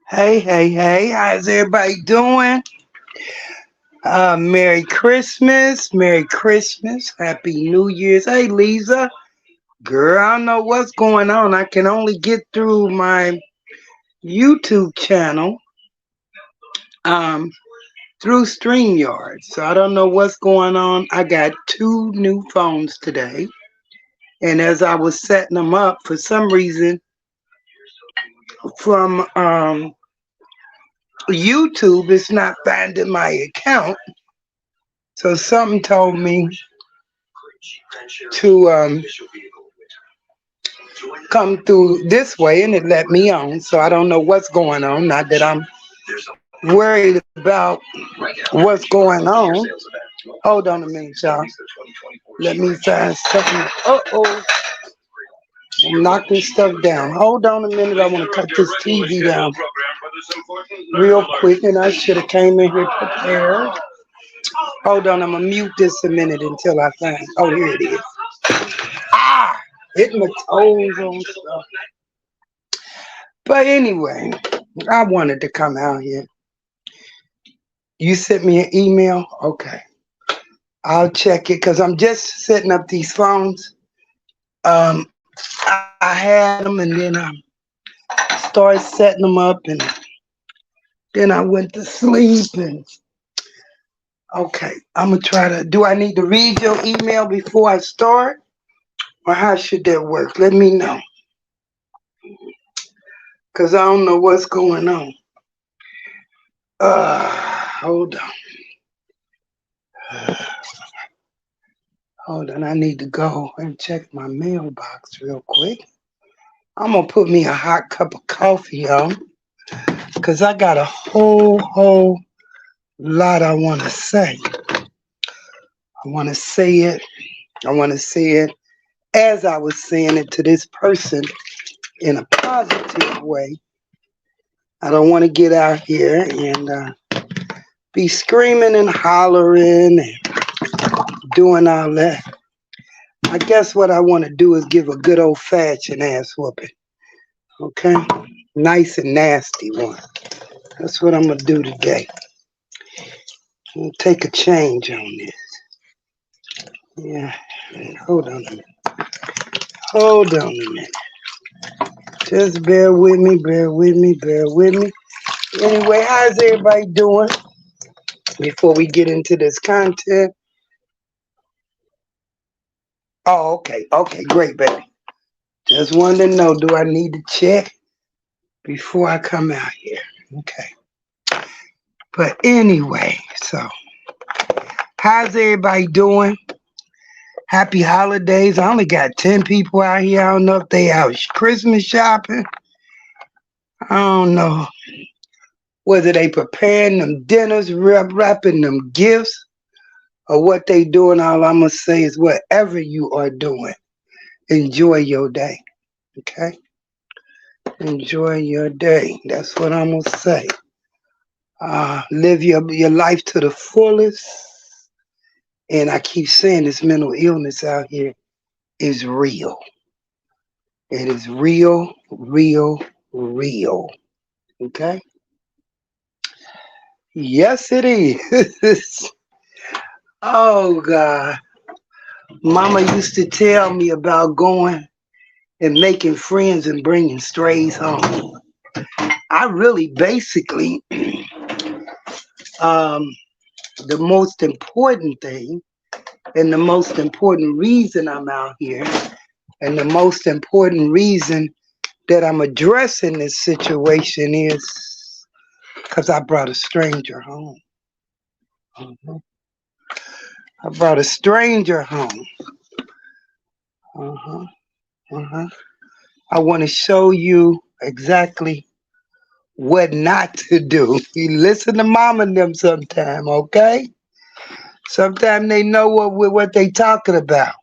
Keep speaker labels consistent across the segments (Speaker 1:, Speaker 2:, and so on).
Speaker 1: Hey, hey, hey, how's everybody doing? Merry Christmas, Merry Christmas, Happy New Year's. Hey, Lisa, girl, I don't know what's going on. I can only get through my YouTube channel um, through StreamYard. So I don't know what's going on. I got two new phones today. And as I was setting them up, for some reason, from YouTube, it's not finding my account. So something told me to come through this way and it let me on. So I don't know what's going on. Not that I'm worried about what's going on. Hold on a minute, y'all. Let me find something. Uh-oh. I'm knocking stuff down. Hold on a minute. I want to cut this TV down real quick. And I should have came in here prepared. Hold on. I'm going to mute this a minute until I find. Oh, here it is. Ah! Hitting my toes on stuff. But anyway, I wanted to come out here. You sent me an email? Okay. I'll check it because I'm just setting up these phones. I had them and then I started setting them up and then I went to sleep and okay. I'm going to try to, do I need to read your email before I start? Or how should that work? Let me know. Because I don't know what's going on. Hold on. Hold on, I need to go and check my mailbox real quick. I'm gonna put me a hot cup of coffee on because I got a whole lot I want to say. I want to say it. I want to say it as I was saying it to this person in a positive way. I don't want to get out here and be screaming and hollering and doing all that. I guess what I want to do is give a good old fashioned ass whooping. Okay? Nice and nasty one. That's what I'm going to do today. I'm going to take a change on this. Yeah. Hold on a minute. Hold on a minute. Just bear with me, bear with me, bear with me. Anyway, how's everybody doing? Before we get into this content. Oh, okay. Okay, great, baby. Just wanted to know, do I need to check before I come out here? Okay. But anyway, so how's everybody doing? Happy holidays. I only got 10 people out here. I don't know if they out Christmas shopping. I don't know whether they preparing them dinners, wrapping them gifts, or what they doing. All I'm going to say is whatever you are doing, enjoy your day. Okay? Enjoy your day. That's what I'm going to say. Live your life to the fullest. And I keep saying this mental illness out here is real. It is real, real, real. Okay? Yes, it is. Oh, God. Mama used to tell me about going and making friends and bringing strays home. I really basically, the most important thing and the most important reason I'm out here and the most important reason that I'm addressing this situation is because I brought a stranger home. Uh-huh. I brought a stranger home. Uh-huh. Uh-huh. I want to show you exactly what not to do. You listen to mom and them sometime, okay? Sometimes they know what they talking about.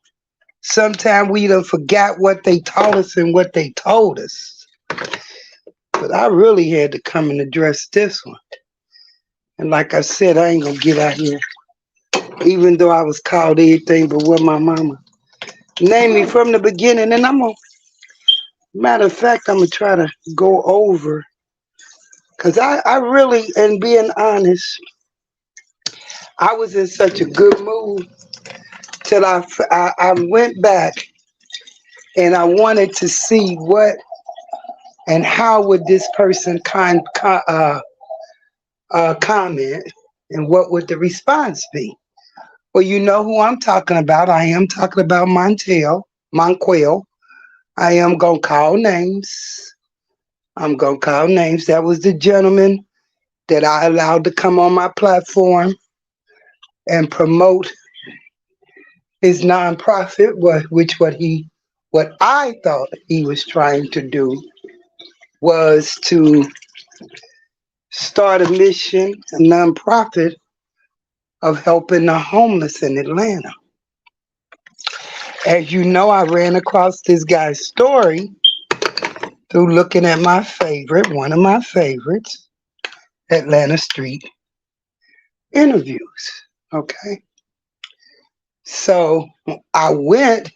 Speaker 1: Sometimes we done forgot what they taught us and what they told us. But I really had to come and address this one. And like I said, I ain't gonna get out here. Even though I was called everything but what my mama named me from the beginning. And I'm gonna Matter of fact, I'm gonna try to go over because I really, and being honest, I was in such a good mood till I went back and I wanted to see what and how would this person comment and what would the response be. Well, you know who I'm talking about. I am talking about Monquel. I am gonna call names. I'm gonna call names. That was the gentleman that I allowed to come on my platform and promote his nonprofit, what I thought he was trying to do was to start a mission, a nonprofit of helping the homeless in Atlanta. As you know, I ran across this guy's story through looking at one of my favorites, Atlanta Street interviews. Okay. So I went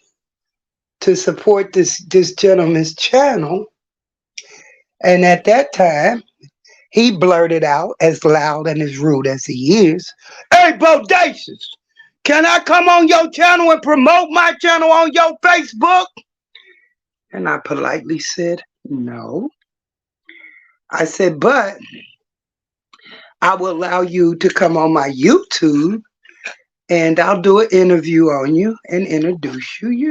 Speaker 1: to support this gentleman's channel, and at that time he blurted out, as loud and as rude as he is, "Hey, Bodacious, can I come on your channel and promote my channel on your Facebook?" And I politely said, "No." I said, "But I will allow you to come on my YouTube and I'll do an interview on you and introduce you,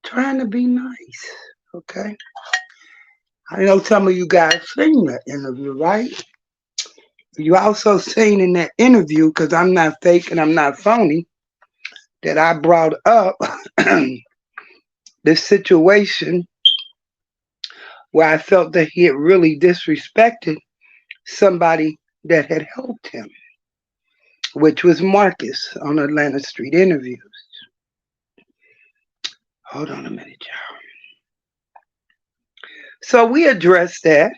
Speaker 1: trying to be nice." Okay. I know some of you guys seen that interview, right? You also seen in that interview, because I'm not fake and I'm not phony, that I brought up the situation where I felt that he had really disrespected somebody that had helped him, which was Marcus on Atlanta Street interviews. Hold on a minute, y'all. So we addressed that,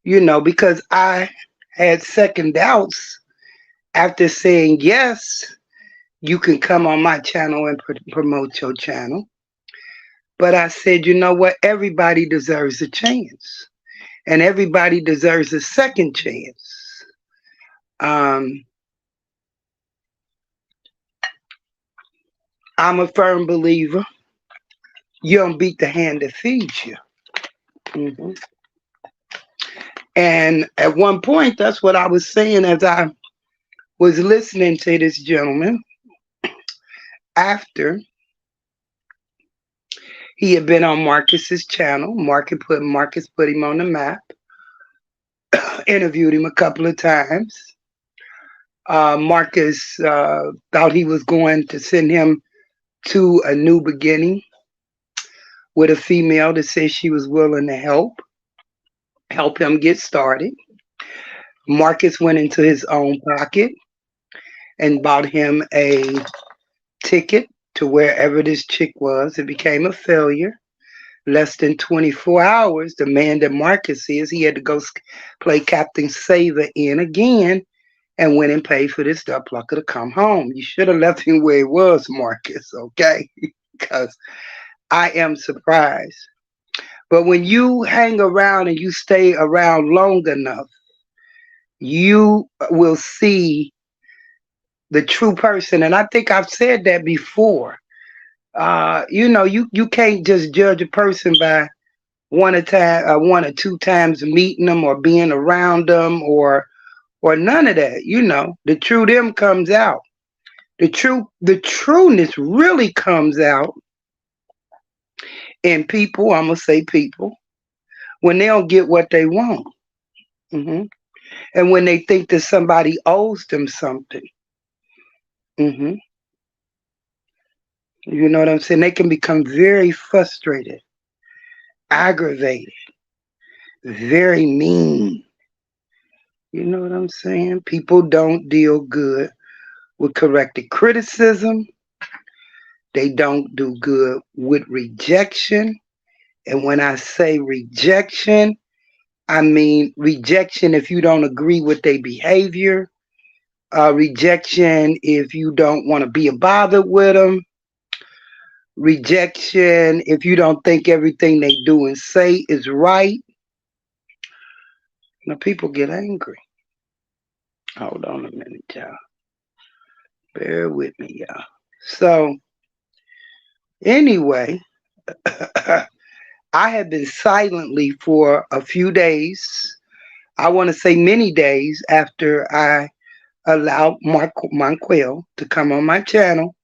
Speaker 1: because I had second doubts after saying, yes, you can come on my channel and promote your channel. But I said, you know what? Everybody deserves a chance. And everybody deserves a second chance. I'm a firm believer. You don't beat the hand that feeds you. Mm-hmm. And at one point, that's what I was saying as I was listening to this gentleman after he had been on Marcus's channel. Marcus put him on the map, interviewed him a couple of times. Marcus thought he was going to send him to a new beginning with a female that said she was willing to help him get started. Marcus went into his own pocket and bought him a ticket to wherever this chick was. It became a failure. Less than 24 hours, the man that Marcus is, he had to go play Captain Saver in again and went and paid for this duck plucker to come home. You should have left him where he was, Marcus, okay? Because I am surprised. But when you hang around and you stay around long enough, you will see the true person. And I think I've said that before. You can't just judge a person by one or two times meeting them or being around them or none of that. The true them comes out. The trueness really comes out in people. I'm gonna say people when they don't get what they want, hmm and when they think that somebody owes them something. hmm You know what I'm saying? They can become very frustrated, aggravated, very mean. You know what I'm saying? People don't deal good with corrected criticism. They don't do good with rejection. And when I say rejection, I mean rejection if you don't agree with their behavior, rejection if you don't want to be bothered with them, rejection, if you don't think everything they do and say is right, people get angry. Hold on a minute, y'all. Bear with me, y'all. So, anyway, I have been silently for a few days. I want to say many days after I allowed Monquel to come on my channel.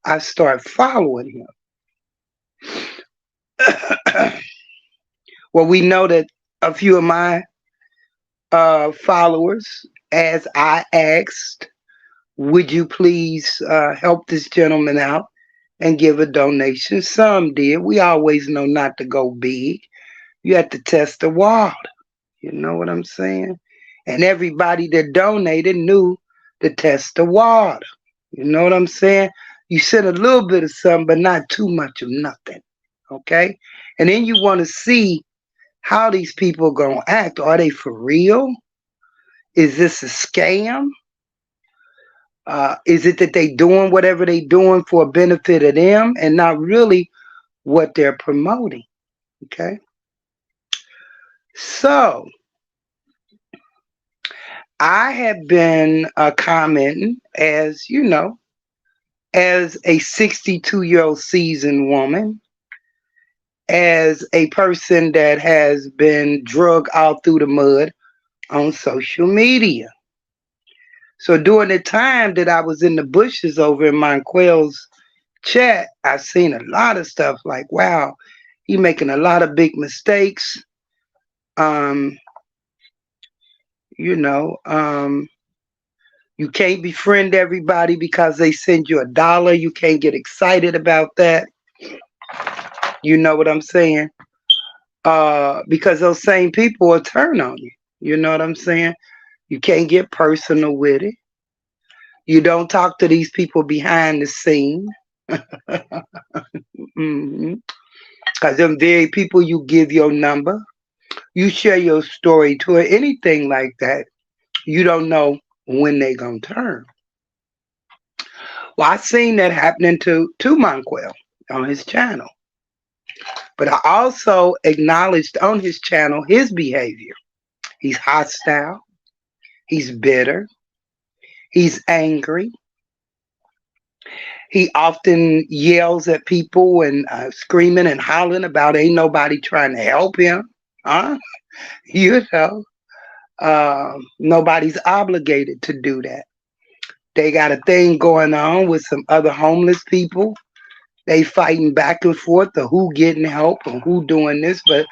Speaker 1: I start following him. Well, we know that a few of my followers, as I asked, would you please help this gentleman out and give a donation? Some did. We always know not to go big. You have to test the water. You know what I'm saying? And everybody that donated knew to test the water. You know what I'm saying? You send a little bit of something, but not too much of nothing. Okay? And then you want to see how these people going to act. Are they for real? Is this a scam? Is it that they doing whatever they doing for a benefit of them and not really what they're promoting? Okay? So, I have been commenting, as you know, as a 62-year-old seasoned woman, as a person that has been drug out through the mud on social media. So during the time that I was in the bushes over in Monquel's chat, I seen a lot of stuff like, wow, he making a lot of big mistakes. Um, you know, you can't befriend everybody because they send you $1. You can't get excited about that. You know what I'm saying? Because those same people will turn on you. You know what I'm saying? You can't get personal with it. You don't talk to these people behind the scene. Because them very people you give your number, you share your story to it, anything like that, you don't know when they gonna turn. Well, I seen that happening to Monquel on his channel. But I also acknowledged on his channel his behavior. He's hostile. He's bitter. He's angry. He often yells at people and screaming and hollering about ain't nobody trying to help him. Huh? You know, nobody's obligated to do that. They got a thing going on with some other homeless people. They fighting back and forth of who getting help and who doing this. But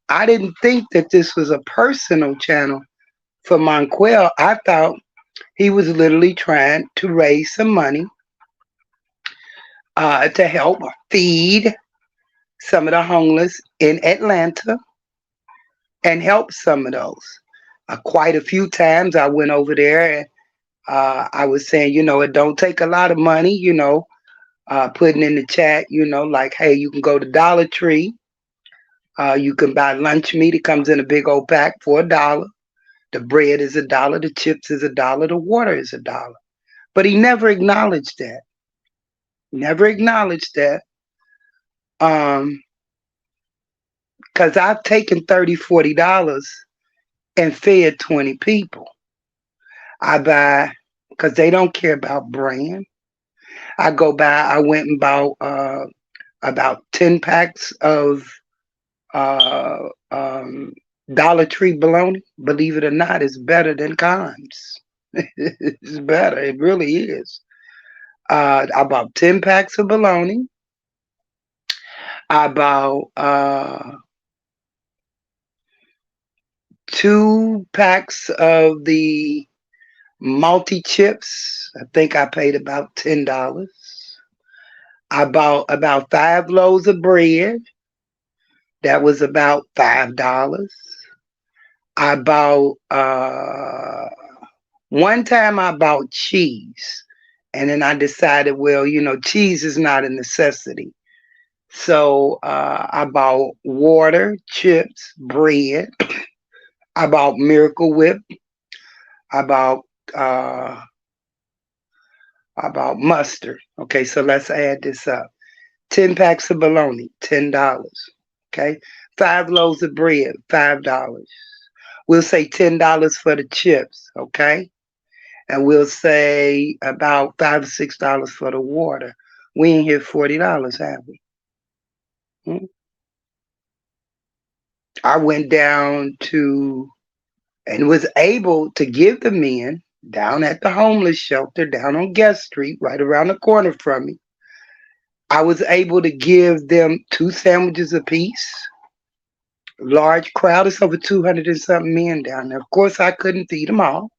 Speaker 1: I didn't think that this was a personal channel for Monquel. I thought he was literally trying to raise some money to help feed some of the homeless in Atlanta and help some of those. Quite a few times I went over there and I was saying, it don't take a lot of money, putting in the chat, like, hey, you can go to Dollar Tree. You can buy lunch meat. It comes in a big old pack for $1. The bread is $1. The chips is $1. The water is $1. But he never acknowledged that. Never acknowledged that. Because I've taken $30, $40 and fed 20 people. I buy, because they don't care about brand. I went and bought about 10 packs of Dollar Tree bologna. Believe it or not, it's better than Cons. It's better. It really is. I bought 10 packs of bologna. I bought 2 packs of the multi chips. I think I paid about $10. I bought about 5 loaves of bread. That was about $5. I bought one time I bought cheese. And then I decided, well, cheese is not a necessity. So I bought water, chips, bread. I bought Miracle Whip. I bought mustard. Okay, so let's add this up. 10 packs of bologna, $10. Okay. 5 loaves of bread, $5. We'll say $10 for the chips. Okay. And we'll say about $5 or $6 for the water. We ain't hit $40, have we? Hmm? I went down to and was able to give the men down at the homeless shelter down on Guest Street, right around the corner from me. I was able to give them 2 sandwiches apiece. Large crowd, it's over 200 and something men down there. Of course, I couldn't feed them all,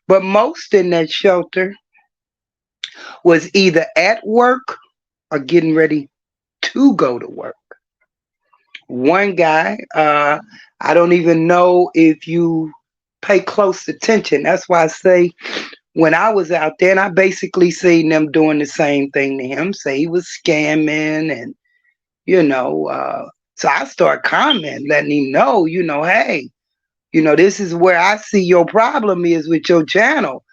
Speaker 1: but most in that shelter was either at work or getting ready to go to work. One guy, I don't even know if you pay close attention. That's why I say when I was out there, and I basically seen them doing the same thing to him, say he was scamming, and you know, so I start commenting, letting him know, hey, this is where I see your problem is with your channel,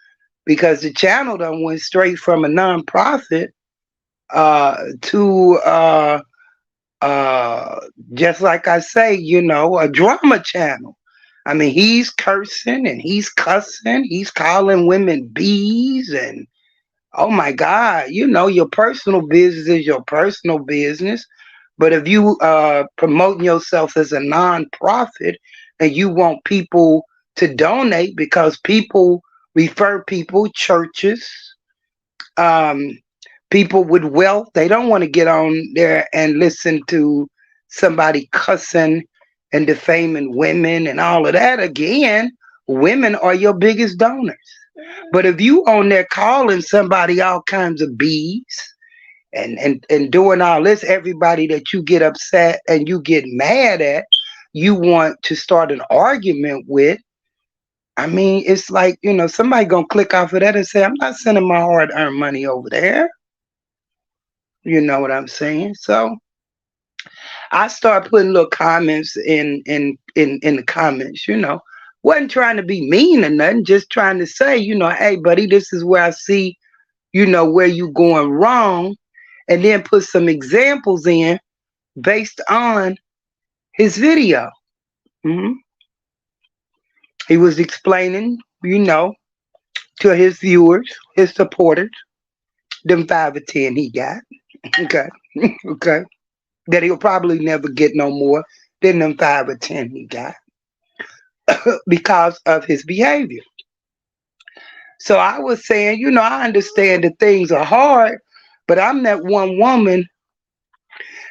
Speaker 1: because the channel done went straight from a nonprofit to uh, just like I say, a drama channel. I mean, he's cursing and he's cussing, he's calling women bees, and oh my God, your personal business is your personal business. But if you promoting yourself as a nonprofit and you want people to donate because people refer people, churches, um, people with wealth, they don't want to get on there and listen to somebody cussing and defaming women and all of that. Again, women are your biggest donors. But if you on there calling somebody all kinds of bees and doing all this, everybody that you get upset and you get mad at, you want to start an argument with. I mean, it's like, somebody gonna click off of that and say, I'm not sending my hard earned money over there. You know what I'm saying? So I start putting little comments in the comments, Wasn't trying to be mean or nothing, just trying to say, hey buddy, this is where I see, where you going wrong, and then put some examples in based on his video. hmm He was explaining, to his viewers, his supporters, them 5 or 10 he got. Okay. Okay. That he'll probably never get no more than them 5 or 10 he got because of his behavior. So I was saying, I understand that things are hard, but I'm that one woman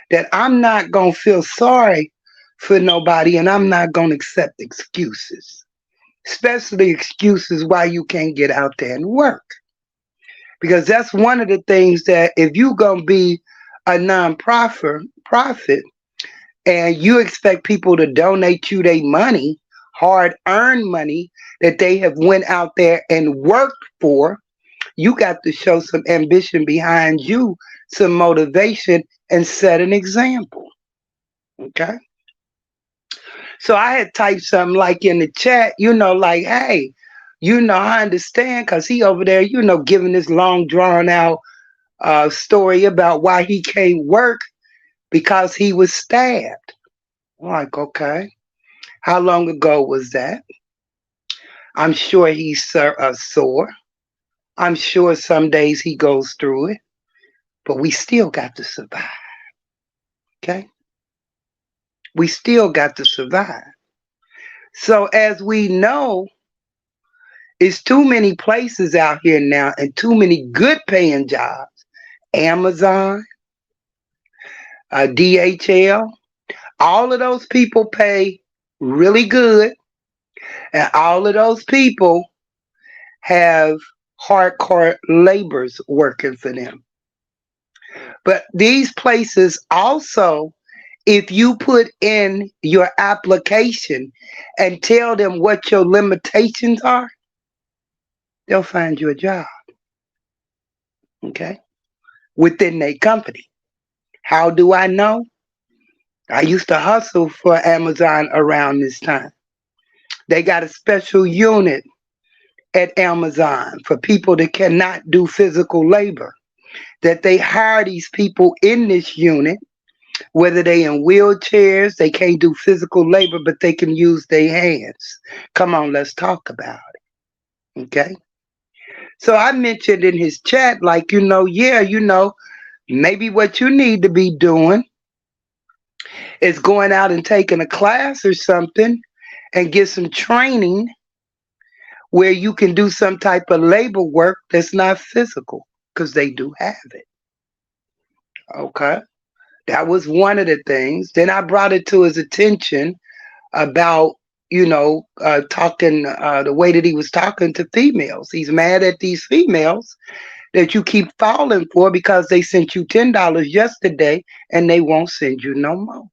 Speaker 1: that I'm not going to feel sorry for nobody, and I'm not going to accept excuses, especially excuses why you can't get out there and work. Because that's one of the things that if you're going to be a profit, and you expect people to donate you their money, hard earned money that they have went out there and worked for, you got to show some ambition behind you, some motivation, and set an example. Okay. So I had typed something like in the chat, like, hey, I understand, because he over there, giving this long drawn out story about why he can't work because he was stabbed. I'm like, okay. How long ago was that? I'm sure he's sore. I'm sure some days he goes through it, but we still got to survive. Okay? We still got to survive. So as we know, it's too many places out here now and too many good paying jobs. Amazon, DHL, all of those people pay really good, and all of those people have hardcore laborers working for them. But these places also, if you put in your application and tell them what your limitations are, they'll find you a job. Okay? Within their company. How do I know? I used to hustle for Amazon around this time. They got a special unit at Amazon for people that cannot do physical labor. that they hire these people in this unit, whether they in wheelchairs, they can't do physical labor, but they can use their hands. Come on, let's talk about it. Okay. So I mentioned in his chat, like, yeah, maybe what you need to be doing is going out and taking a class or something and get some training where you can do some type of labor work that's not physical, because they do have it. Okay. That was one of the things. Then I brought it to his attention about, talking the way that he was talking to females. He's mad at these females that you keep falling for because they sent you $10 yesterday and they won't send you no more.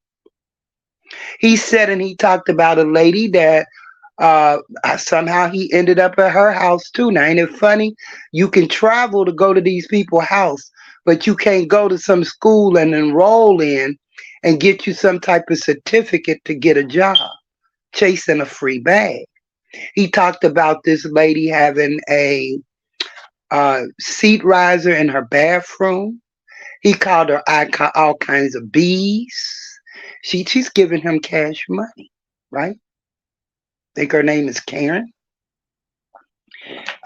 Speaker 1: He said, and he talked about a lady that uh somehow he ended up at her house too. Now, ain't it funny? You can travel to go to these people's house, but you can't go to some school and enroll in and get you some type of certificate to get a job, chasing a free bag. He talked about this lady having a seat riser in her bathroom. He called her all kinds of bees. She's giving him cash money, right? Think her name is Karen.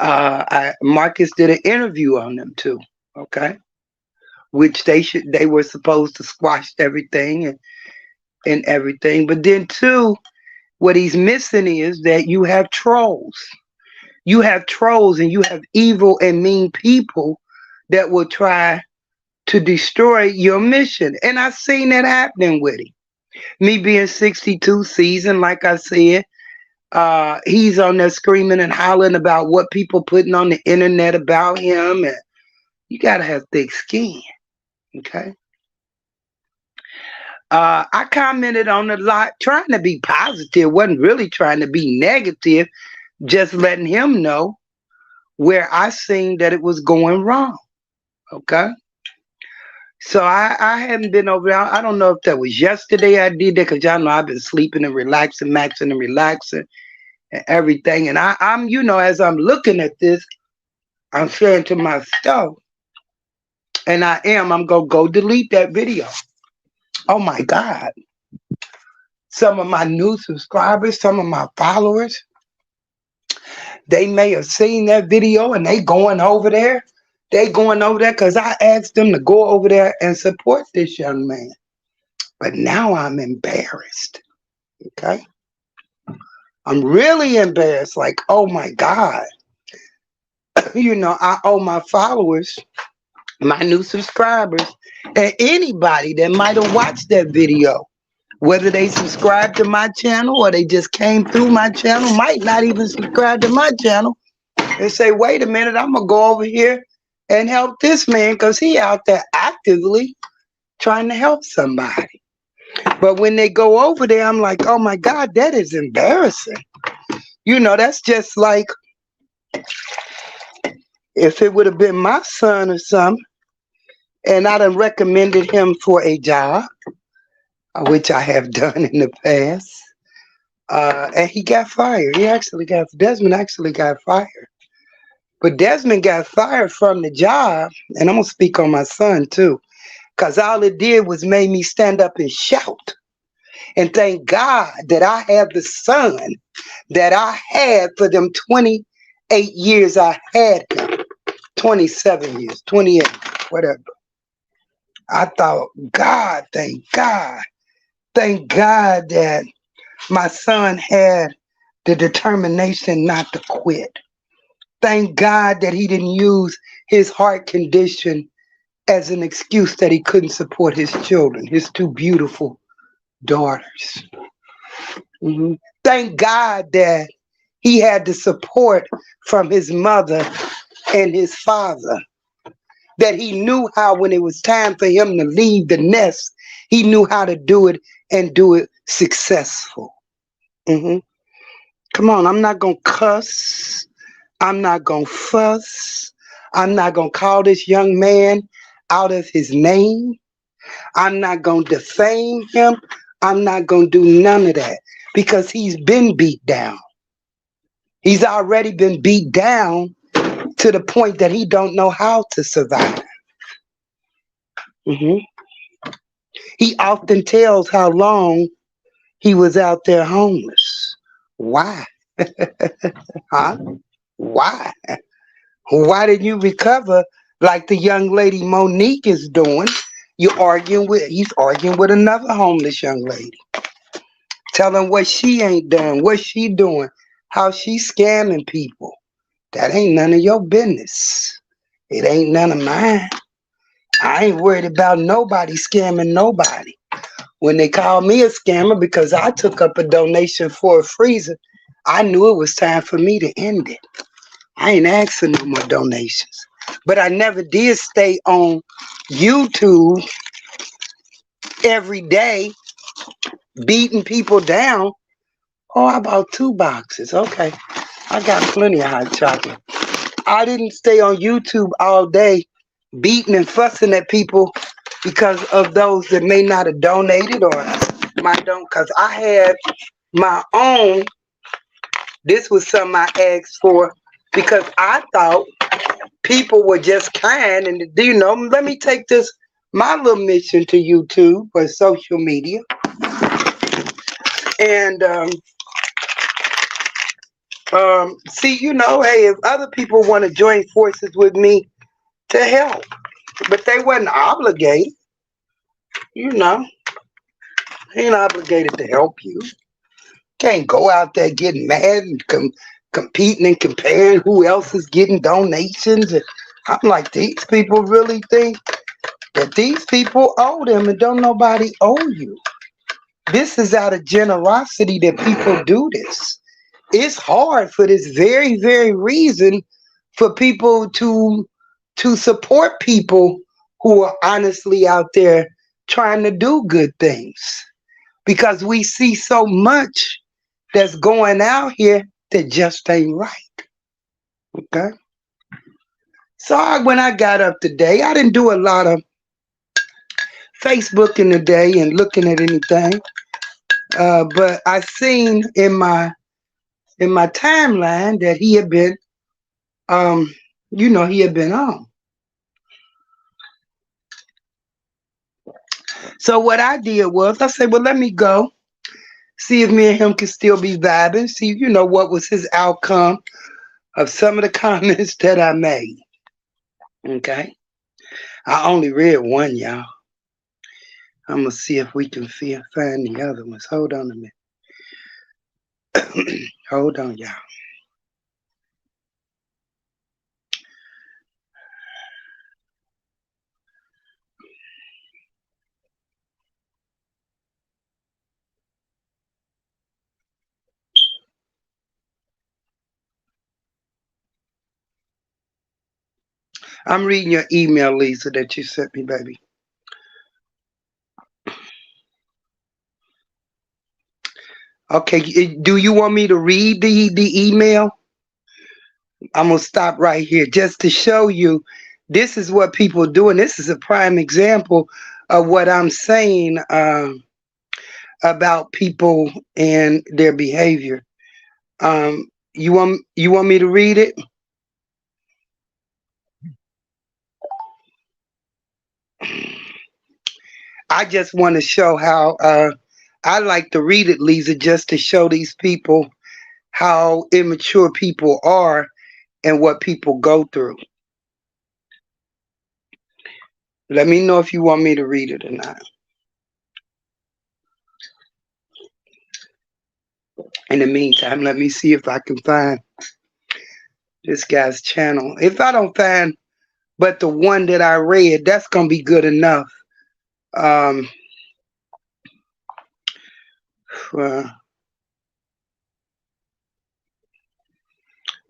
Speaker 1: Marcus did an interview on them too, okay? Which they were supposed to squash everything and everything. But then too, what he's missing is that you have trolls. You have trolls and you have evil and mean people that will try to destroy your mission. And I've seen that happening with him. Me being 62 seasoned, like I said, he's on there screaming and hollering about what people putting on the internet about him. And you got to have thick skin. Okay. I commented on a lot, trying to be positive, wasn't really trying to be negative, just letting him know where I seen that it was going wrong. Okay. So I haven't been over there. I don't know if that was yesterday I did that, because y'all know I've been sleeping and relaxing, maxing and relaxing and everything. And I'm, as I'm looking at this, I'm saying to myself, and I'm going to go delete that video. Oh my God. Some of my new subscribers, some of my followers, they may have seen that video and they going over there. They going over there because I asked them to go over there and support this young man. But now I'm embarrassed. Okay. I'm really embarrassed. Like, oh my God. I owe my followers, my new subscribers, and anybody that might have watched that video, whether they subscribe to my channel or they just came through my channel, might not even subscribe to my channel, and say, wait a minute, I'm going to go over here and help this man because he out there actively trying to help somebody. But when they go over there, I'm like, oh my God, that is embarrassing. That's just like if it would have been my son or something, and I done recommended him for a job, which I have done in the past, and he got fired. Desmond actually got fired. But Desmond got fired from the job, and I'm going to speak on my son too, because all it did was made me stand up and shout. And thank God that I have the son that I had for them 28 years I had him. 27 years, 28, whatever. I thought, God, thank God. Thank God that my son had the determination not to quit. Thank God that he didn't use his heart condition as an excuse that he couldn't support his children, his two beautiful daughters. Mm-hmm. Thank God that he had the support from his mother and his father, that he knew how, when it was time for him to leave the nest, he knew how to do it and do it successful. Mm-hmm. Come on, I'm not going to cuss. I'm not going to fuss. I'm not going to call this young man out of his name. I'm not going to defame him. I'm not going to do none of that, because he's been beat down. He's already been beat down to the point that he don't know how to survive. Hmm. He often tells how long he was out there homeless. Why? Huh? Why? Why didn't you recover like the young lady Monique is doing? He's arguing with another homeless young lady, telling what she ain't done, what she doing, how she scamming people. That ain't none of your business. It ain't none of mine. I ain't worried about nobody scamming nobody. When they called me a scammer because I took up a donation for a freezer, I knew it was time for me to end it. I ain't asking no more donations. But I never did stay on YouTube every day beating people down. Oh, I bought 2 boxes. Okay. I got plenty of hot chocolate. I didn't stay on YouTube all day beating and fussing at people because of those that may not have donated or might don't. Because I had my own. This was something I asked for because I thought people were just kind. And, let me take this, my little mission to YouTube or social media. And see, hey, if other people want to join forces with me to help, but they wasn't obligated, you know, ain't obligated to help you. Can't go out there getting mad and competing and comparing who else is getting donations. And I'm like, these people really think that these people owe them and don't nobody owe you. This is out of generosity that people do this. It's hard for this very, very reason for people to support people who are honestly out there trying to do good things. Because we see so much that's going out here that just ain't right. Okay. So when I got up today, I didn't do a lot of Facebook in the day and looking at anything. But I seen in my timeline that he had been he had been on. So what I did was I said, well, let me go see if me and him can still be vibing. See, what was his outcome of some of the comments that I made. Okay. I only read one, y'all. I'm gonna see if we can find the other ones. Hold on a minute. Hold on, y'all. I'm reading your email, Lisa, that you sent me, baby. Okay, do you want me to read the email? I'm gonna stop right here just to show you this is what people do, and this is a prime example of what I'm saying about people and their behavior. You want me to read it? I just want to show how I like to read it, Lisa, just to show these people how immature people are and what people go through. Let me know if you want me to read it or not. In the meantime, let me see if I can find this guy's channel. If I don't find but the one that I read, that's gonna be good enough. Um, uh,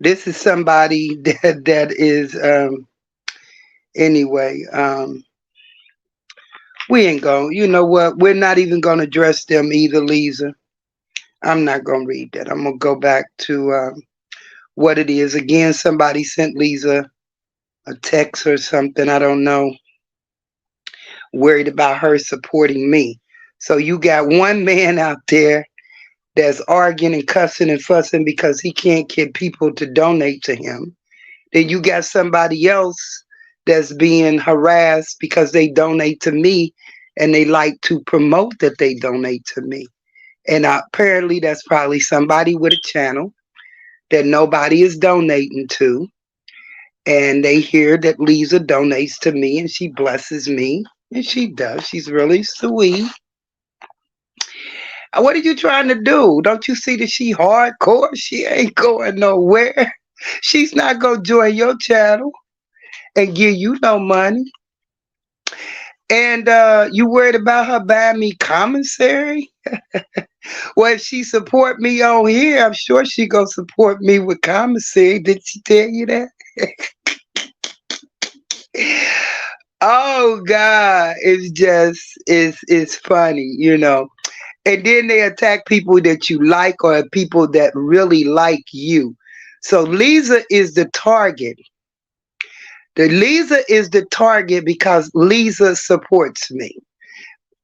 Speaker 1: this is somebody that is anyway. We ain't going. You know what? We're not even gonna address them either, Lisa. I'm not gonna read that. I'm gonna go back to what it is. Again, somebody sent Lisa a text or something. I don't know. Worried about her supporting me. So you got one man out there that's arguing and cussing and fussing because he can't get people to donate to him. Then you got somebody else that's being harassed because they donate to me and they like to promote that they donate to me. And apparently, that's probably somebody with a channel that nobody is donating to. And they hear that Lisa donates to me and she blesses me. And she does. She's really sweet. What are you trying to do? Don't you see that she hardcore? She ain't going nowhere. She's not going to join your channel and give you no money. And you worried about her buying me commissary? Well, if she support me on here, I'm sure she gonna support me with commissary. Did she tell you that? Oh God, it's funny, you know. And then they attack people that you like or people that really like you. So Lisa is the target. The Lisa is the target because Lisa supports me.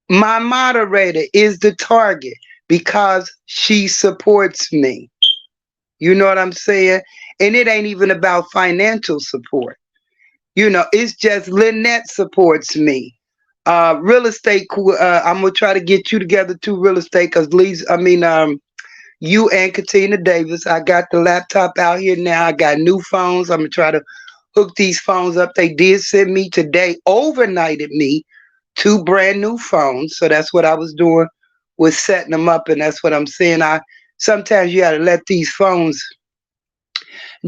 Speaker 1: My moderator is the target because she supports me. You know what I'm saying? And it ain't even about financial support. You know, it's just Lynette supports me. Real estate. I'm gonna try to get you together too, real estate, because Lisa. You and Katina Davis. I got the laptop out here now. I got new phones. I'm gonna try to hook these phones up. They did send me today, overnighted me two brand new phones. So that's what I was doing, was setting them up, and that's what I'm saying. I sometimes you gotta let these phones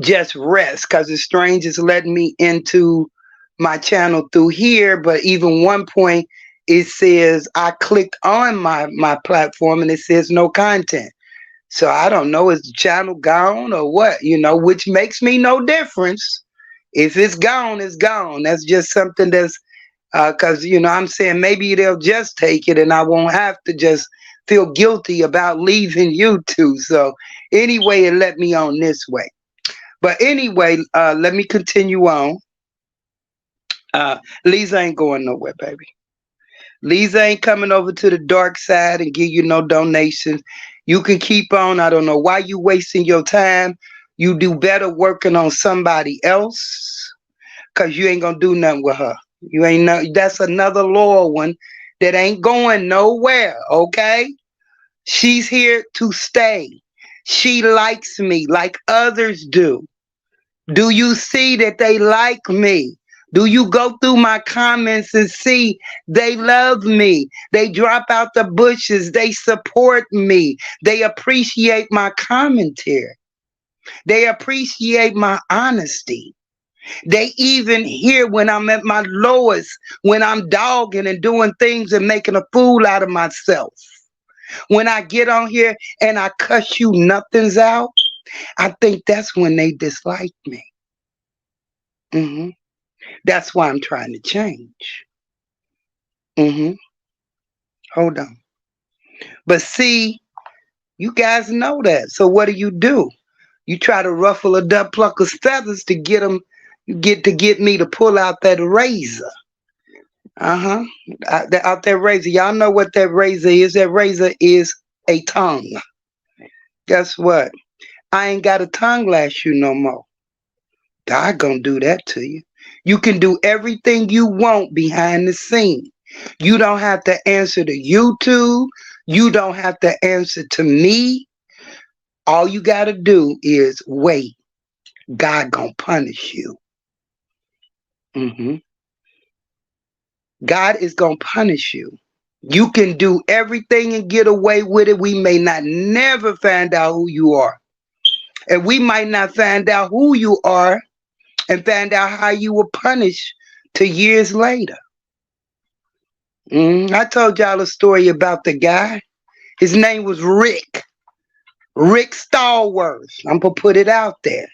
Speaker 1: just rest because the strange is letting me into my channel through here. But even one point it says I clicked on my platform and it says no content. So I don't know, is the channel gone or what, you know, which makes me no difference. If it's gone, it's gone. That's just something that's because you know I'm saying maybe they'll just take it and I won't have to just feel guilty about leaving YouTube. So anyway, it let me on this way. But anyway, let me continue on. Lisa ain't going nowhere, baby. Lisa ain't coming over to the dark side and give you no donations. You can keep on. I don't know why you wasting your time. You do better working on somebody else because you ain't gonna do nothing with her. You ain't no, that's another loyal one that ain't going nowhere, okay? She's here to stay. She likes me like others do. Do you see that they like me? Do you go through my comments and see they love me? They drop out the bushes. They support me. They appreciate my commentary. They appreciate my honesty. They even hear when I'm at my lowest, when I'm dogging and doing things and making a fool out of myself. When I get on here and I cuss you nothings out, I think that's when they dislike me. Hmm. That's why I'm trying to change. Hmm. Hold on. But see, you guys know that. So what do? You try to ruffle a duck, pluck his feathers to get him, get me to pull out that razor. Uh-huh. Out that razor. Y'all know what that razor is. That razor is a tongue. Guess what? I ain't got a tongue lash you no more. God gonna do that to you. You can do everything you want behind the scene. You don't have to answer to YouTube. You don't have to answer to me. All you gotta do is wait. God gonna punish you. Hmm. God is gonna punish you. You can do everything and get away with it. We may not never find out who you are. And we might not find out who you are and find out how you were punished to years later. I told y'all a story about the guy. His name was Rick. Rick Stallworth. I'm going to put it out there.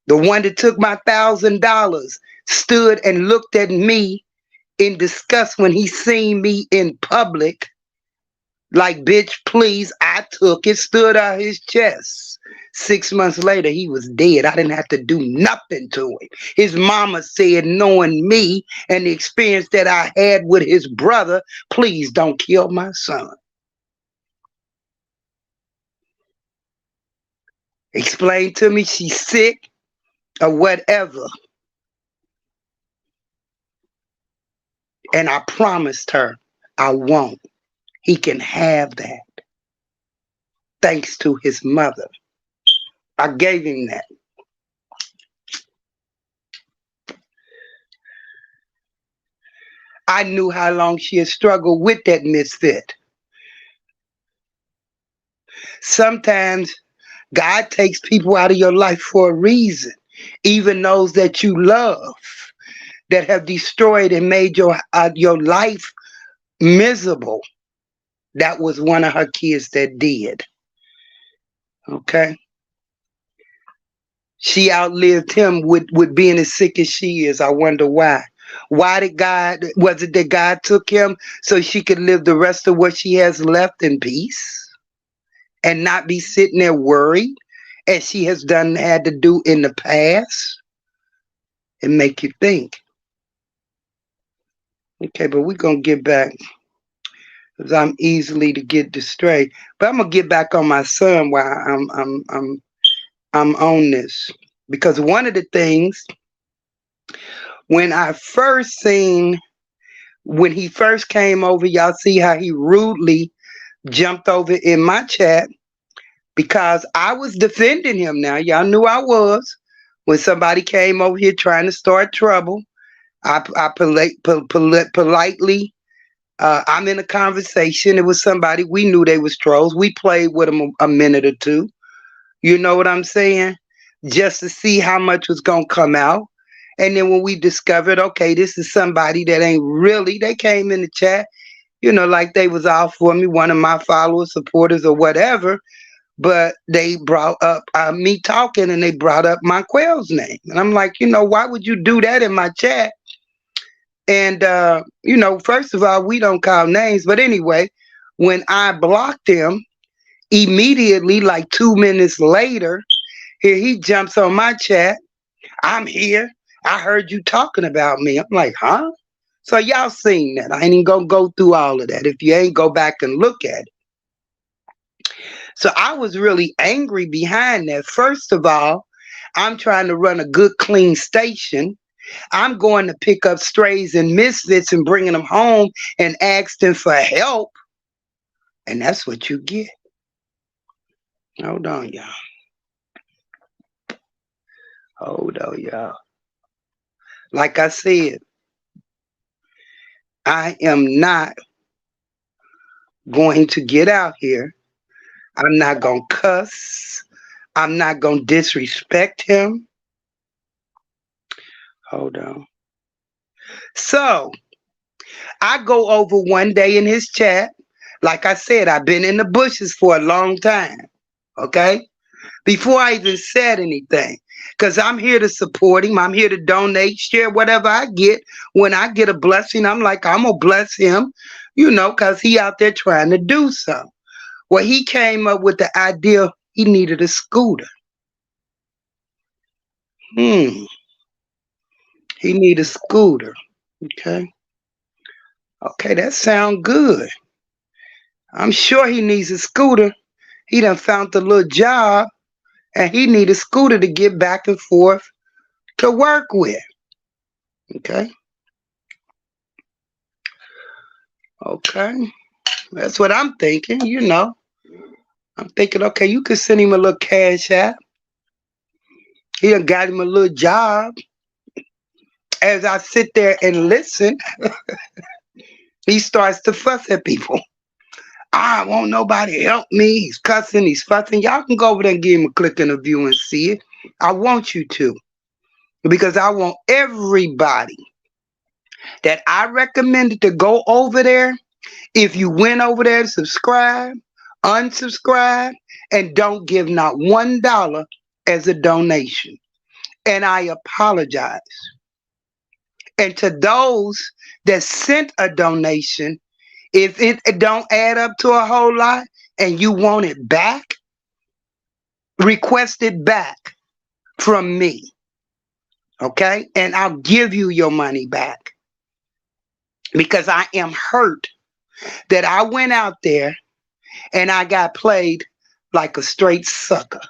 Speaker 1: The one that took my $1,000 stood and looked at me in disgust when he seen me in public. Like, bitch, please, I took it, stood out his chest. 6 months later, he was dead. I didn't have to do nothing to him. His mama said, knowing me and the experience that I had with his brother, please don't kill my son. Explain to me she's sick or whatever. And I promised her I won't. He can have that thanks to his mother. I gave him that. I knew how long she had struggled with that misfit. Sometimes God takes people out of your life for a reason, even those that you love, that have destroyed and made your life miserable. That was one of her kids that did. Okay. She outlived him with being as sick as she is. I wonder why. Why did God, was it that God took him so she could live the rest of what she has left in peace and not be sitting there worried as she has had to do in the past? And make you think. Okay, but we're gonna get back because I'm easily to get distracted. But I'm gonna get back on my son while I'm on this. Because one of the things when I first seen when he first came over, y'all see how he rudely jumped over in my chat because I was defending him now. Y'all knew I was. When somebody came over here trying to start trouble, I politely, I'm in a conversation. It was somebody, we knew they was trolls. We played with them a minute or two. You know what I'm saying? Just to see how much was going to come out. And then when we discovered, okay, this is somebody that ain't really, they came in the chat, like they was out for me, one of my followers, supporters, or whatever. But they brought up me talking and they brought up my Quell's name. And I'm like, why would you do that in my chat? And, first of all, we don't call names. But anyway, when I blocked him, immediately, like 2 minutes later, here he jumps on my chat. I'm here. I heard you talking about me. I'm like, huh? So y'all seen that. I ain't even gonna go through all of that. If you ain't, go back and look at it. So I was really angry behind that. First of all, I'm trying to run a good, clean station. I'm going to pick up strays and misfits and bringing them home and ask them for help. And that's what you get. Hold on, y'all. Hold on, y'all. Like I said, I am not going to get out here. I'm not going to cuss. I'm not going to disrespect him. Hold on. So I go over one day in his chat. Like I said, I've been in the bushes for a long time. Okay? Before I even said anything. Because I'm here to support him. I'm here to donate, share whatever I get. When I get a blessing, I'm like, I'm going to bless him, because he out there trying to do something. Well, he came up with the idea he needed a scooter. He need a scooter. Okay. Okay, that sounds good. I'm sure he needs a scooter. He done found a little job and he need a scooter to get back and forth to work with. Okay. Okay. That's what I'm thinking, I'm thinking, okay, you could send him a little cash app. He done got him a little job. As I sit there and listen, he starts to fuss at people. I won't nobody help me. He's cussing, he's fussing. Y'all can go over there and give him a click and a view and see it. I want you to. Because I want everybody that I recommended to go over there. If you went over there to subscribe, unsubscribe, and don't give not $1 as a donation. And I apologize. And to those that sent a donation, if it don't add up to a whole lot and you want it back, request it back from me. Okay? And I'll give you your money back. Because I am hurt that I went out there and I got played like a straight sucker.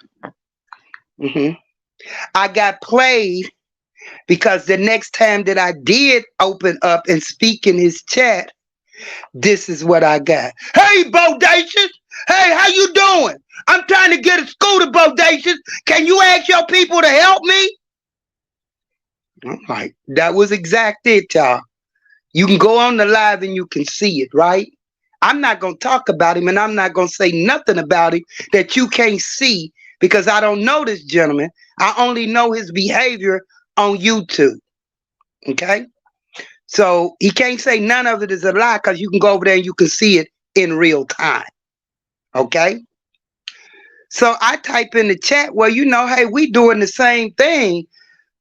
Speaker 1: I got played Because the next time that I did open up and speak in his chat, this is what I got. Hey, Bodacious. Hey, how you doing? I'm trying to get a scooter, Bodacious. Can you ask your people to help me? I'm like, that was exact it, y'all. You can go on the live and you can see it, right? I'm not going to talk about him and I'm not going to say nothing about him that you can't see because I don't know this gentleman. I only know his behavior on YouTube. Okay? So he can't say none of it is a lie because you can go over there and you can see it in real time. Okay? So I type in the chat, well, hey, we doing the same thing.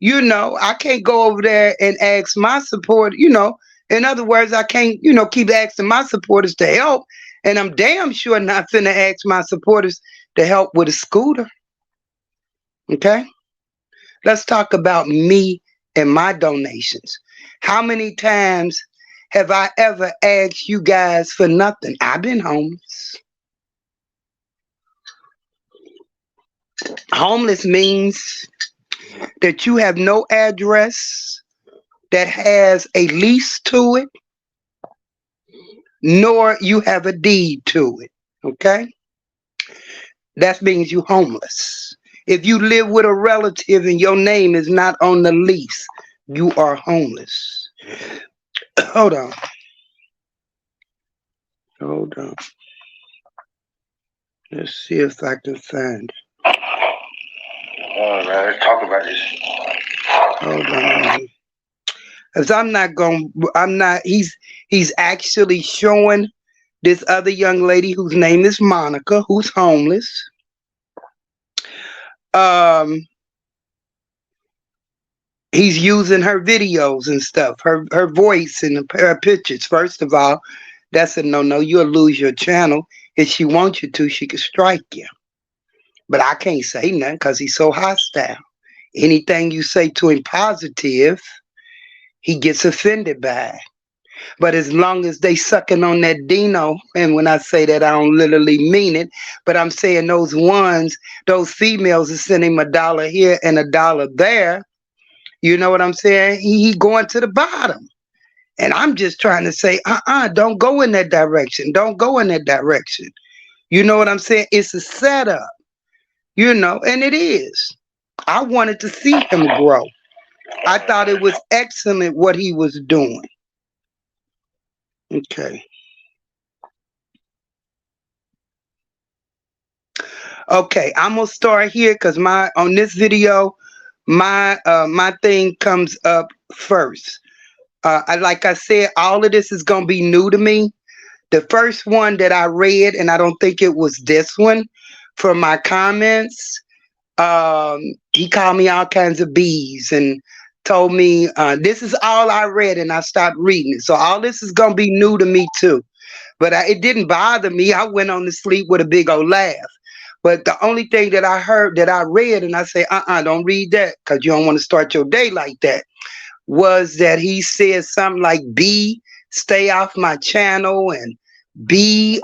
Speaker 1: I can't go over there and ask my support, In other words, I can't, keep asking my supporters to help. And I'm damn sure not finna ask my supporters to help with a scooter. Okay? Let's talk about me and my donations. How many times have I ever asked you guys for nothing? I've been homeless. Homeless means that you have no address that has a lease to it, nor you have a deed to it. Okay? That means you homeless. If you live with a relative and your name is not on the lease, you are homeless. Hold on. Hold on. Let's see if I can find it.
Speaker 2: All right, let's talk about this.
Speaker 1: Hold on. Because he's actually showing this other young lady whose name is Monica, who's homeless. He's using her videos and stuff, her voice and her pictures. First of all, that's a no. You'll lose your channel. If she wants you to, she could strike you. But I can't say nothing because he's so hostile. Anything you say to him positive, he gets offended by it. But as long as they sucking on that Dino, and when I say that, I don't literally mean it, but I'm saying those females are sending him $1 here and $1 there. You know what I'm saying? He going to the bottom. And I'm just trying to say, don't go in that direction. Don't go in that direction. You know what I'm saying? It's a setup, and it is. I wanted to see him grow. I thought it was excellent what he was doing. Okay. Okay, I'm gonna start here because on this video, my thing comes up first. Like I said, all of this is gonna be new to me. The first one that I read, and I don't think it was this one, from my comments, he called me all kinds of bees and told me this is all I read, and I stopped reading it. So all this is gonna be new to me too. But it didn't bother me. I went on to sleep with a big old laugh. But the only thing that I heard, that I read, and I say, don't read that because you don't want to start your day like that, was that he said something like, B, stay off my channel, and B,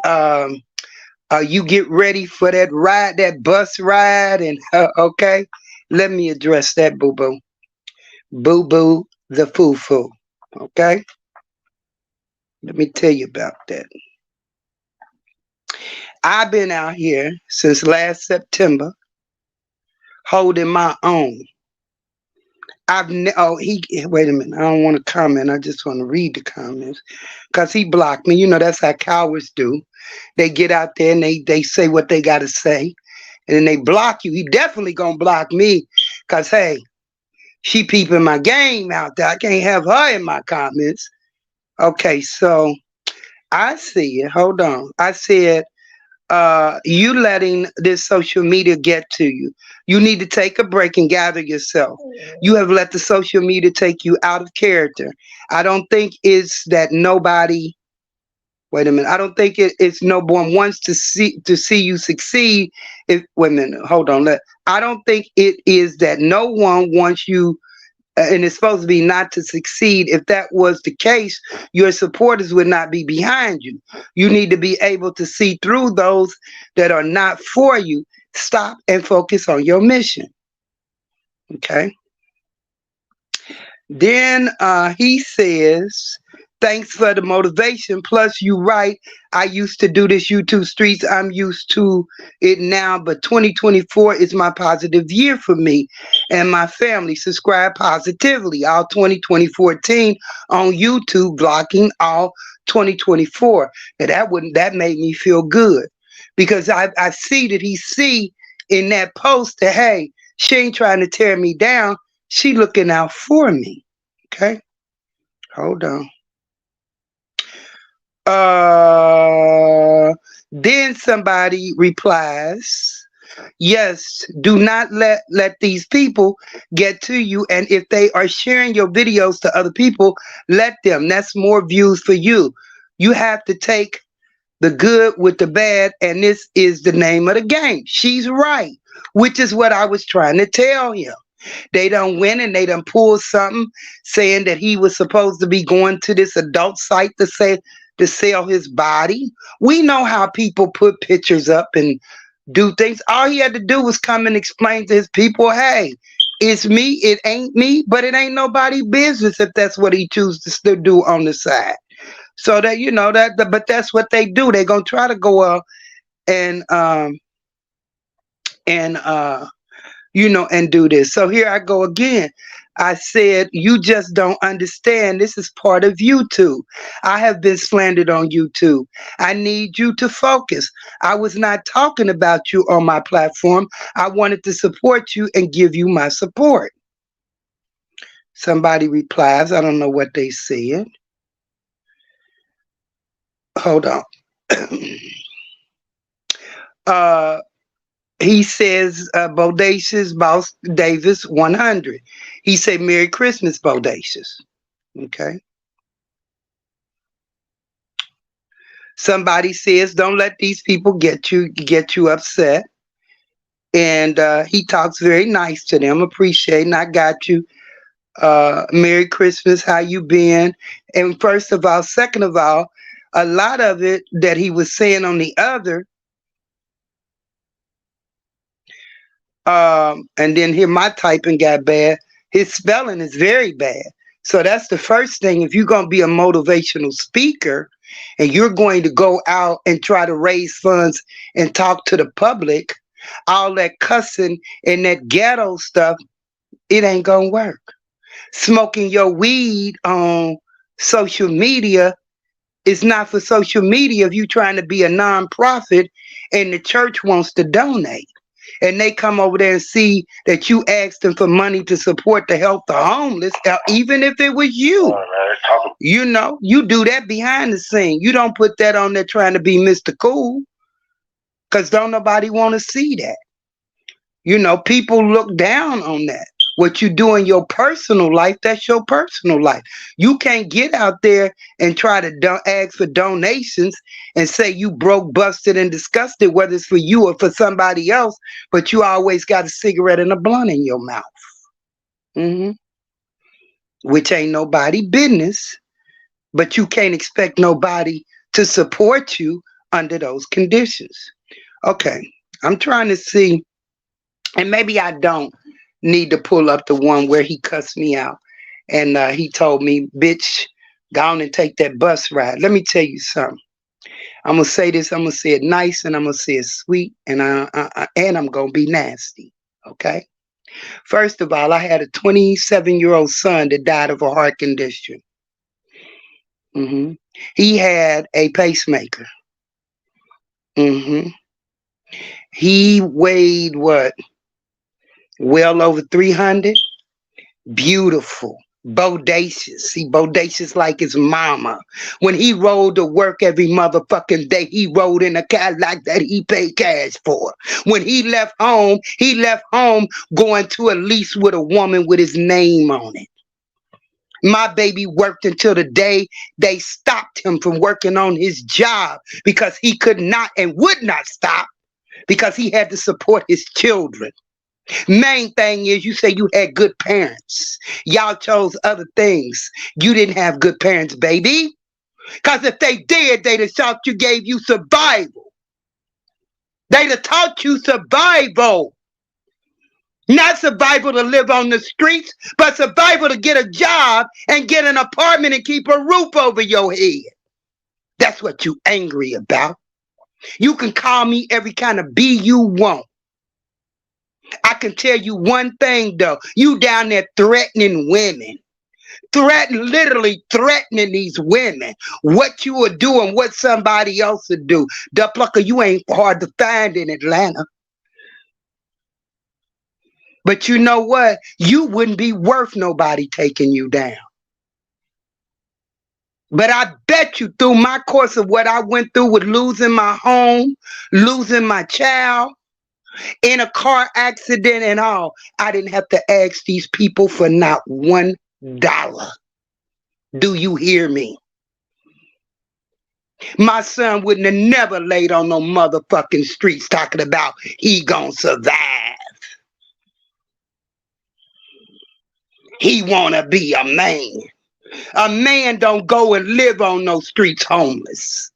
Speaker 1: you get ready for that ride, that bus ride, and okay, let me address that, boo-boo. Boo-boo the foo-foo, okay? Let me tell you about that. I've been out here since last September, holding my own. Wait a minute. I don't want to comment. I just want to read the comments because he blocked me. That's how cowards do. They get out there and they say what they got to say, and then they block you. He definitely gonna block me because, hey, she peeping my game out there. I can't have her in my comments. Okay, so I see it. Hold on. I said, you letting this social media get to you. You need to take a break and gather yourself. You have let the social media take you out of character. I don't think it's that nobody. Wait a minute. I don't think it's no one wants to see you succeed. Wait a minute. Hold on. I don't think it is that no one wants you. And it's supposed to be not to succeed. If that was the case, your supporters would not be behind you. You need to be able to see through those that are not for you. Stop and focus on your mission. Okay? Then he says, thanks for the motivation. Plus, you right. I used to do this YouTube streets. I'm used to it now, but 2024 is my positive year for me and my family. Subscribe positively. All 2014 on YouTube, blocking all 2024. Now that made me feel good because I see that he see in that post that, hey, she ain't trying to tear me down. She looking out for me. Okay, hold on. Then somebody replies, yes, do not let these people get to you. And if they are sharing your videos to other people, let them. That's more views for you. You have to take the good with the bad, and this is the name of the game. She's right, which is what I was trying to tell him. They done went and they done pulled something saying that he was supposed to be going to this adult site to sell his body. We know how people put pictures up and do things. All he had to do was come and explain to his people, hey, it's me, it ain't me, but it ain't nobody business if that's what he chooses to still do on the side. So that but that's what they do. They're gonna try to go up and and and do this. So here I go again. I said, you just don't understand. This is part of YouTube. I have been slandered on YouTube. I need you to focus. I was not talking about you on my platform. I wanted to support you and give you my support. Somebody replies, I don't know what they said. Hold on. uh, he says, Bodacious Boss Davis 100. He said, Merry Christmas, Bodacious. Okay. Somebody says, don't let these people get you upset. And he talks very nice to them, appreciating. I got you. Merry Christmas. How you been? And first of all, second of all, a lot of it that he was saying on the other, and then here my typing got bad. His spelling is very bad. So that's the first thing. If you're going to be a motivational speaker and you're going to go out and try to raise funds and talk to the public, all that cussing and that ghetto stuff, it ain't going to work. Smoking your weed on social media is not for social media if you're trying to be a nonprofit and the church wants to donate and they come over there and see that you asked them for money to support the health of homeless, even if it was you. You do that behind the scene. You don't put that on there trying to be Mr. Cool, because don't nobody want to see that. People look down on that. What you do in your personal life, that's your personal life. You can't get out there and try to ask for donations and say you broke, busted, and disgusted, whether it's for you or for somebody else, but you always got a cigarette and a blunt in your mouth. hmm Which ain't nobody business, but you can't expect nobody to support you under those conditions. Okay, I'm trying to see, and maybe I don't need to pull up the one where he cussed me out and he told me, bitch, go on and take that bus ride. Let me tell you something. I'm gonna say this. I'm gonna say it nice, and I'm gonna say it sweet, and I'm gonna be nasty. Okay. First of all, I had a 27-year-old son that died of a heart condition. hmm He had a pacemaker. hmm He weighed what? Well over 300. Beautiful. Bodacious. He bodacious like his mama. When he rode to work every motherfucking day, he rode in a Cadillac that he paid cash for. When he left home going to a lease with a woman with his name on it. My baby worked until the day they stopped him from working on his job because he could not and would not stop because he had to support his children. Main thing is you say you had good parents. Y'all chose other things. You didn't have good parents, baby. Because if they did, they'd have thought you gave you survival. They'd have taught you survival. Not survival to live on the streets, but survival to get a job and get an apartment and keep a roof over your head. That's what you angry about. You can call me every kind of B you want. I can tell you one thing though. You down there threatening women. Literally threatening these women. What you would do and what somebody else would do. The plucker, you ain't hard to find in Atlanta. But you know what? You wouldn't be worth nobody taking you down. But I bet you through my course of what I went through with losing my home, losing my child, in a car accident and all, I didn't have to ask these people for not $1. Do you hear me? My son wouldn't have never laid on no motherfucking streets talking about he gonna survive. He wanna be a man. A man don't go and live on no streets homeless.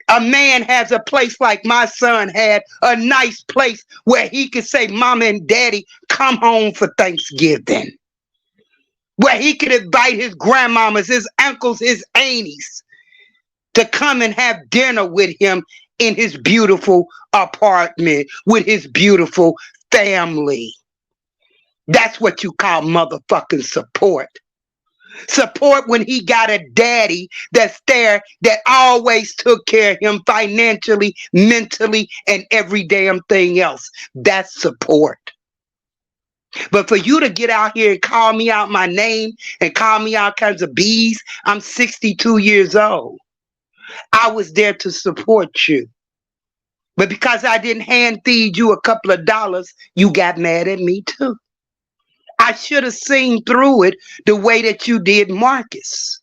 Speaker 1: A man has a place like my son had, a nice place where he could say, Mama and Daddy, come home for Thanksgiving. Where he could invite his grandmamas, his uncles, his aunties to come and have dinner with him in his beautiful apartment with his beautiful family. That's what you call motherfucking support. Support when he got a daddy that's there that always took care of him financially, mentally, and every damn thing else. That's support. But for you to get out here and call me out my name and call me all kinds of B's, I'm 62 years old. I was there to support you. But because I didn't hand feed you a couple of dollars, you got mad at me too. I should have seen through it the way that you did Marcus.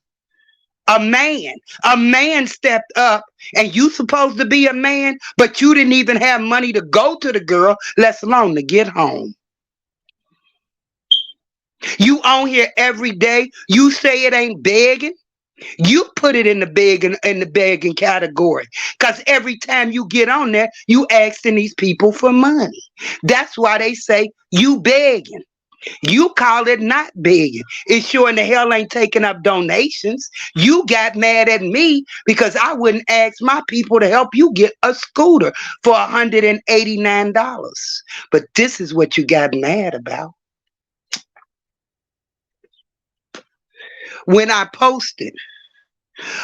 Speaker 1: A man stepped up, and you supposed to be a man, but you didn't even have money to go to the girl, let alone to get home. You on here every day. You say it ain't begging. You put it in the begging category. Because every time you get on there, you asking these people for money. That's why they say you begging. You call it not begging. It sure in the hell ain't taking up donations. You got mad at me because I wouldn't ask my people to help you get a scooter for $189. But this is what you got mad about. When I posted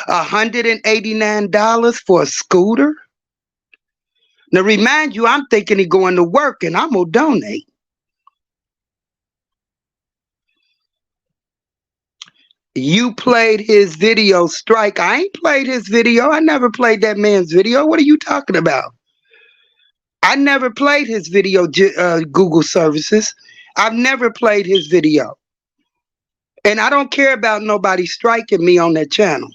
Speaker 1: $189 for a scooter. Now remind you, I'm thinking he going to work and I'm gonna donate. You played his video, Strike. I ain't played his video. I never played that man's video. What are you talking about? I never played his video, Google services. I've never played his video. And I don't care about nobody striking me on that channel.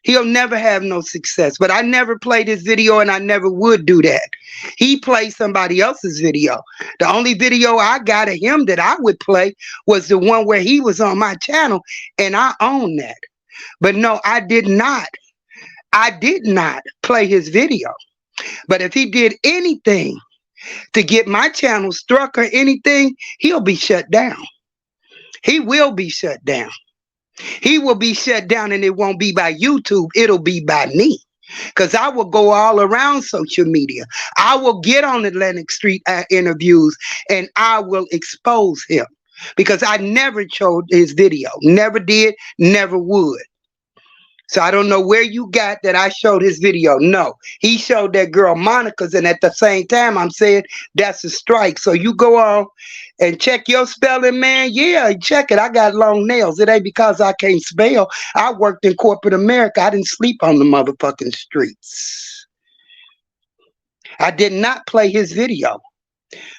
Speaker 1: He'll never have no success. But I never played his video and I never would do that. He played somebody else's video. The only video I got of him that I would play was the one where he was on my channel, and I own that. But no, I did not. I did not play his video. But if he did anything to get my channel struck or anything, he'll be shut down. He will be shut down. He will be shut down, and it won't be by YouTube. It'll be by me. Because I will go all around social media. I will get on Atlantic Street interviews, and I will expose him. Because I never showed his video. Never did, never would. So I don't know where you got that I showed his video. No, he showed that girl Monica's, and at the same time, I'm saying that's a strike. So you go on and check your spelling, man. Yeah, check it. I got long nails. It ain't because I can't spell. I worked in corporate America. I didn't sleep on the motherfucking streets. I did not play his video.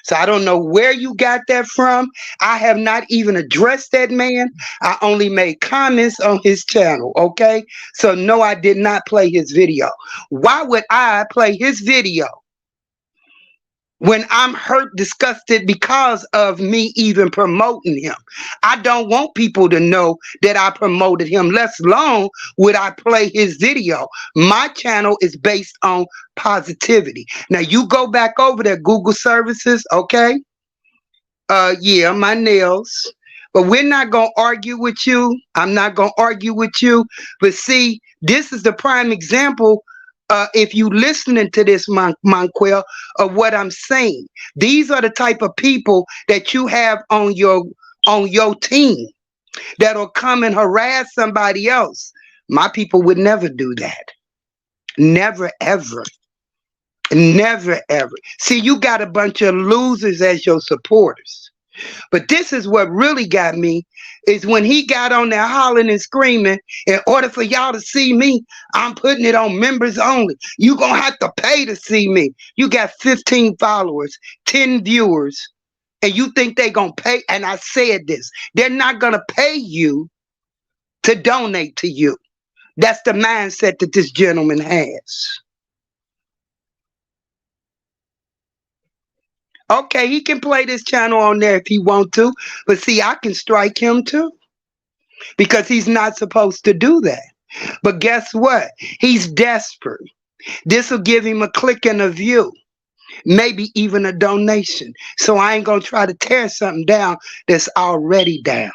Speaker 1: So I don't know where you got that from. I have not even addressed that man. I only made comments on his channel, okay? So no, I did not play his video. Why would I play his video when I'm hurt, disgusted because of me even promoting him? I don't want people to know that I promoted him, less alone would I play his video. My channel is based on positivity. Now you go back over there, Google services, okay? Yeah, my nails. But we're not gonna argue with you. I'm not gonna argue with you. But see, this is the prime example. If you listening to this, Monquel, of what I'm saying, these are the type of people that you have on your team that'll come and harass somebody else. My people would never do that. Never ever. Never ever. See, you got a bunch of losers as your supporters. But this is what really got me is when he got on there hollering and screaming, in order for y'all to see me, I'm putting it on members only. You gonna have to pay to see me. You got 15 followers, 10 viewers, and you think they gonna pay? And I said this, they're not gonna pay you to donate to you. That's the mindset that this gentleman has. Okay, he can play this channel on there if he want to, but see, I can strike him too because he's not supposed to do that. But guess what? He's desperate. This will give him a click and a view, maybe even a donation. So I ain't gonna try to tear something down that's already down.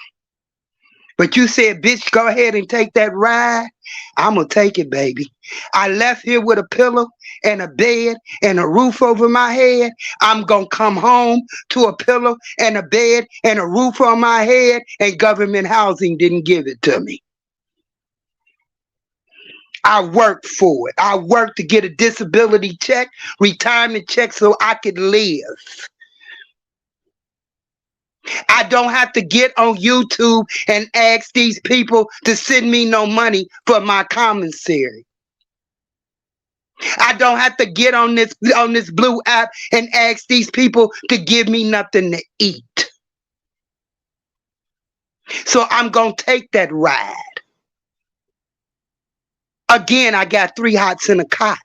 Speaker 1: But you said, bitch, go ahead and take that ride. I'm going to take it, baby. I left here with a pillow and a bed and a roof over my head. I'm going to come home to a pillow and a bed and a roof on my head, and government housing didn't give it to me. I worked for it. I worked to get a disability check, retirement check so I could live. I don't have to get on YouTube and ask these people to send me no money for my commissary. I don't have to get on this blue app and ask these people to give me nothing to eat. So I'm going to take that ride. Again, I got 3 hots in a cot.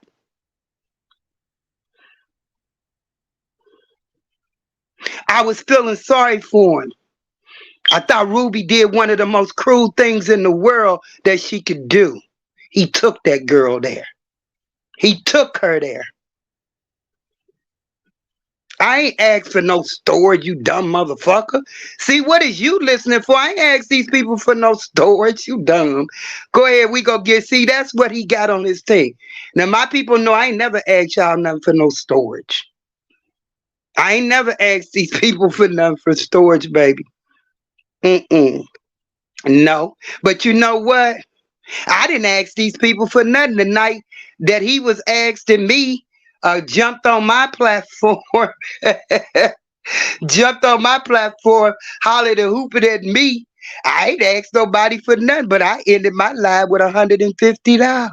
Speaker 1: I was feeling sorry for him. I thought Ruby did one of the most cruel things in the world that she could do. He took that girl there. He took her there. I ain't asked for no storage, you dumb motherfucker. See, what is you listening for? I ain't asked these people for no storage, you dumb. Go ahead, we go get, see, that's what he got on his thing. Now, my people know I ain't never asked y'all nothing for no storage. I ain't never asked these people for nothing for storage, baby. Mm-mm. No. But you know what? I didn't ask these people for nothing. The night that he was asking me, jumped on my platform. Jumped on my platform, hollered and hooped at me. I ain't asked nobody for nothing, but I ended my live with $150.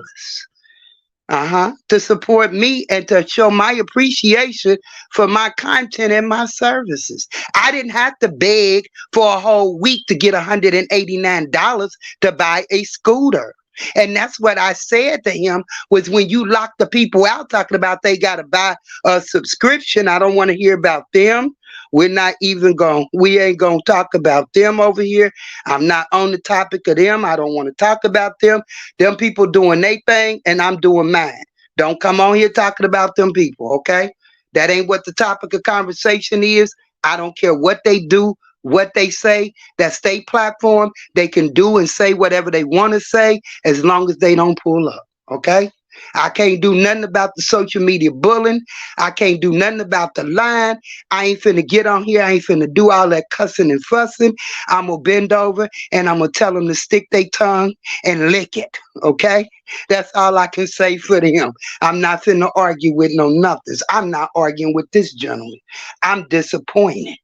Speaker 1: To support me and to show my appreciation for my content and my services. I didn't have to beg for a whole week to get $189 to buy a scooter. And that's what I said to him was when you lock the people out talking about they got to buy a subscription, I don't want to hear about them. We ain't going to talk about them over here. I'm not on the topic of them. I don't want to talk about them. Them people doing their thing and I'm doing mine. Don't come on here talking about them people, okay? That ain't what the topic of conversation is. I don't care what they do, what they say. That's their platform. They can do and say whatever they want to say as long as they don't pull up, okay? I can't do nothing about the social media bullying. I can't do nothing about the line. I ain't finna get on here. I ain't finna do all that cussing and fussing. I'm gonna bend over and I'm gonna tell them to stick their tongue and lick it. Okay? That's all I can say for them. I'm not finna argue with no nothings. I'm not arguing with this gentleman. I'm disappointed.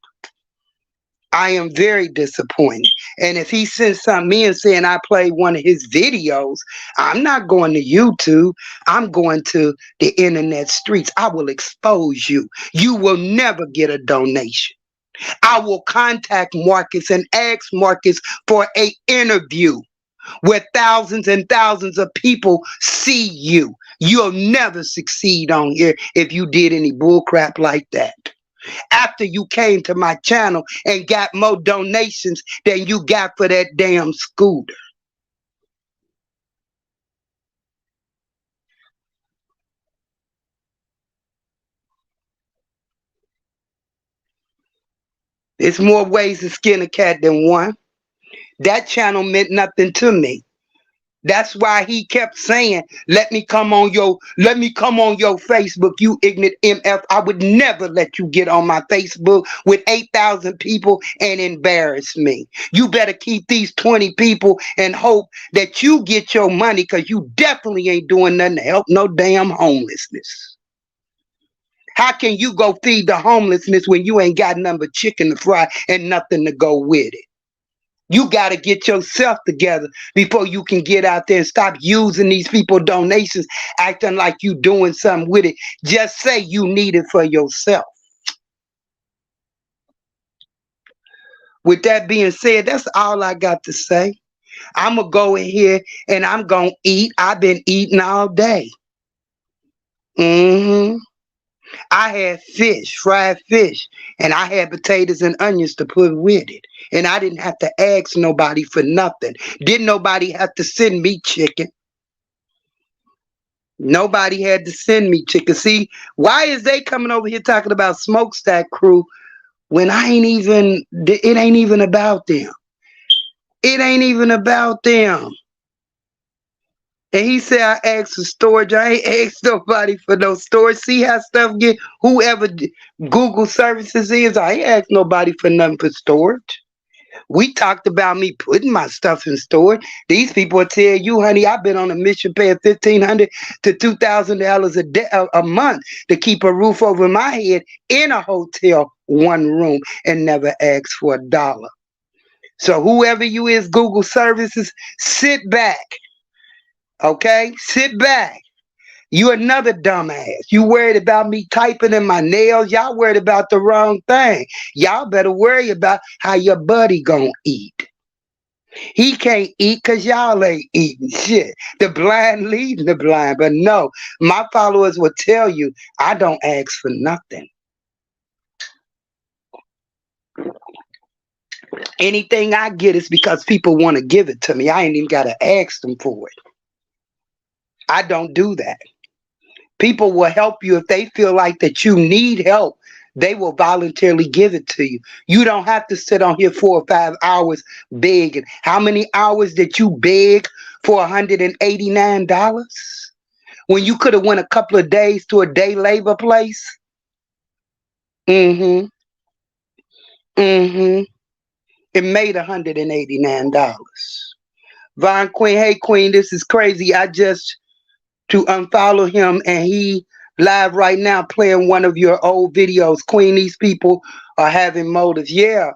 Speaker 1: I am very disappointed. And if he sends something in saying I played one of his videos, I'm not going to YouTube. I'm going to the internet streets. I will expose you. You will never get a donation. I will contact Marcus and ask Marcus for an interview where thousands and thousands of people see you. You'll never succeed on here if you did any bullcrap like that after you came to my channel and got more donations than you got for that damn scooter. It's more ways to skin a cat than one. That channel meant nothing to me. That's why he kept saying, let me come on your Facebook, you ignorant MF. I would never let you get on my Facebook with 8,000 people and embarrass me. You better keep these 20 people and hope that you get your money, because you definitely ain't doing nothing to help no damn homelessness. How can you go feed the homelessness when you ain't got nothing but chicken to fry and nothing to go with it? You got to get yourself together before you can get out there and stop using these people donations, acting like you doing something with it. Just say you need it for yourself. With that being said, that's all I got to say. I'm going to go in here and I'm going to eat. I've been eating all day. I had fish, fried fish, and I had potatoes and onions to put with it. And I didn't have to ask nobody for nothing. Didn't nobody have to send me chicken. Nobody had to send me chicken. See, why is they coming over here talking about Smokestack Crew when it ain't even about them. It ain't even about them. And he said, I asked for storage. I ain't asked nobody for no storage. See how stuff get, whoever Google services is, I ain't asked nobody for nothing for storage. We talked about me putting my stuff in storage. These people will tell you, honey, I've been on a mission paying $1,500 to $2,000 a month to keep a roof over my head in a hotel, one room, and never ask for a dollar. So whoever you is, Google services, sit back. Okay? Sit back. You another dumbass. You worried about me typing in my nails. Y'all worried about the wrong thing. Y'all better worry about how your buddy gonna eat. He can't eat because y'all ain't eating shit. The blind leading the blind. But no, my followers will tell you, I don't ask for nothing. Anything I get is because people want to give it to me. I ain't even got to ask them for it. I don't do that. People will help you if they feel like that you need help. They will voluntarily give it to you. You don't have to sit on here 4 or 5 hours begging. How many hours did you beg for $189 when you could have went a couple of days to a day labor place? Mm-hmm. Mm-hmm. It made $189. Von Queen, hey Queen, this is crazy. I just to unfollow him, and he live right now playing one of your old videos. Queen, these people are having motives. Yeah,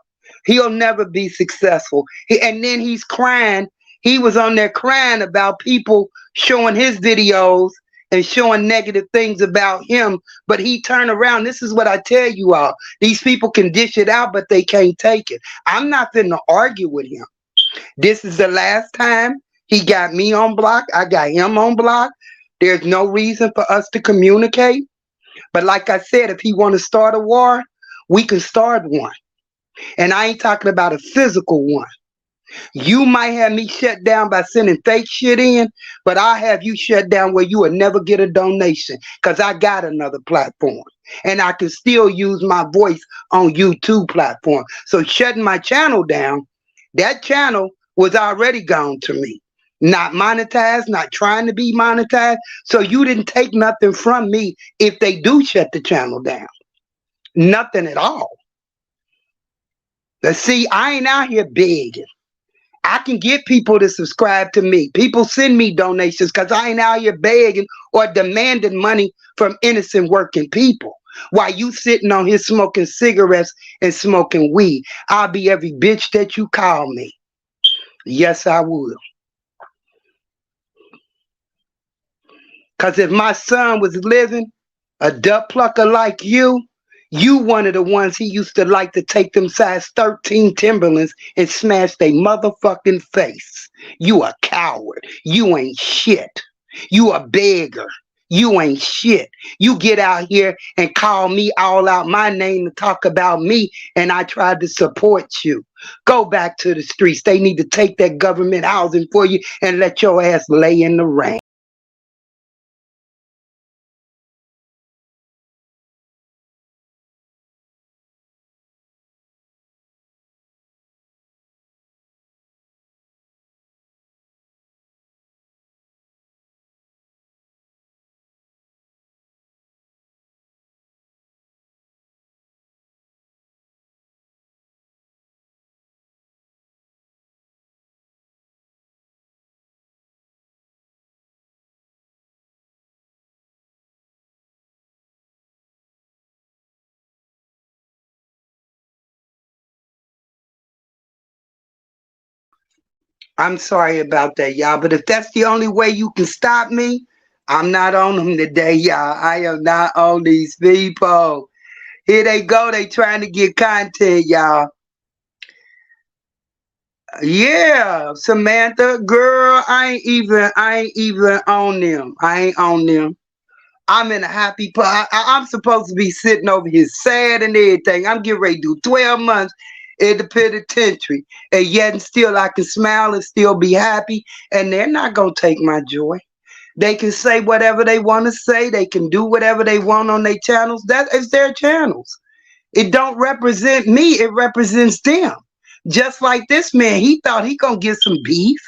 Speaker 1: he'll never be successful. And then he's crying. He was on there crying about people showing his videos and showing negative things about him, but he turned around. This is what I tell you all. These people can dish it out, but they can't take it. I'm not finna argue with him. This is the last time he got me on block. I got him on block. There's no reason for us to communicate. But like I said, if he want to start a war, we can start one. And I ain't talking about a physical one. You might have me shut down by sending fake shit in, but I'll have you shut down where you will never get a donation because I got another platform. And I can still use my voice on YouTube platform. So shutting my channel down, that channel was already gone to me. Not monetized, not trying to be monetized. So you didn't take nothing from me if they do shut the channel down. Nothing at all. But see, I ain't out here begging. I can get people to subscribe to me. People send me donations because I ain't out here begging or demanding money from innocent working people. While you sitting on here smoking cigarettes and smoking weed, I'll be every bitch that you call me. Yes, I will. Because if my son was living, a duck plucker like you one of the ones he used to like to take them size 13 Timberlands and smash their motherfucking face. You a coward. You ain't shit. You a beggar. You ain't shit. You get out here and call me all out my name to talk about me, and I tried to support you. Go back to the streets. They need to take that government housing for you and let your ass lay in the rain. I'm sorry about that, y'all. But if that's the only way you can stop me, I'm not on them today, y'all. I am not on these people. Here they go. They trying to get content, y'all. Yeah, Samantha, girl, I ain't even on them. I ain't on them. I'm in a happy place. I'm supposed to be sitting over here sad and everything. I'm getting ready to do 12 months in the penitentiary. And yet and still I can smile and still be happy. And they're not going to take my joy. They can say whatever they want to say. They can do whatever they want on their channels. That is their channels. It don't represent me. It represents them. Just like this man, he thought he gonna get some beef.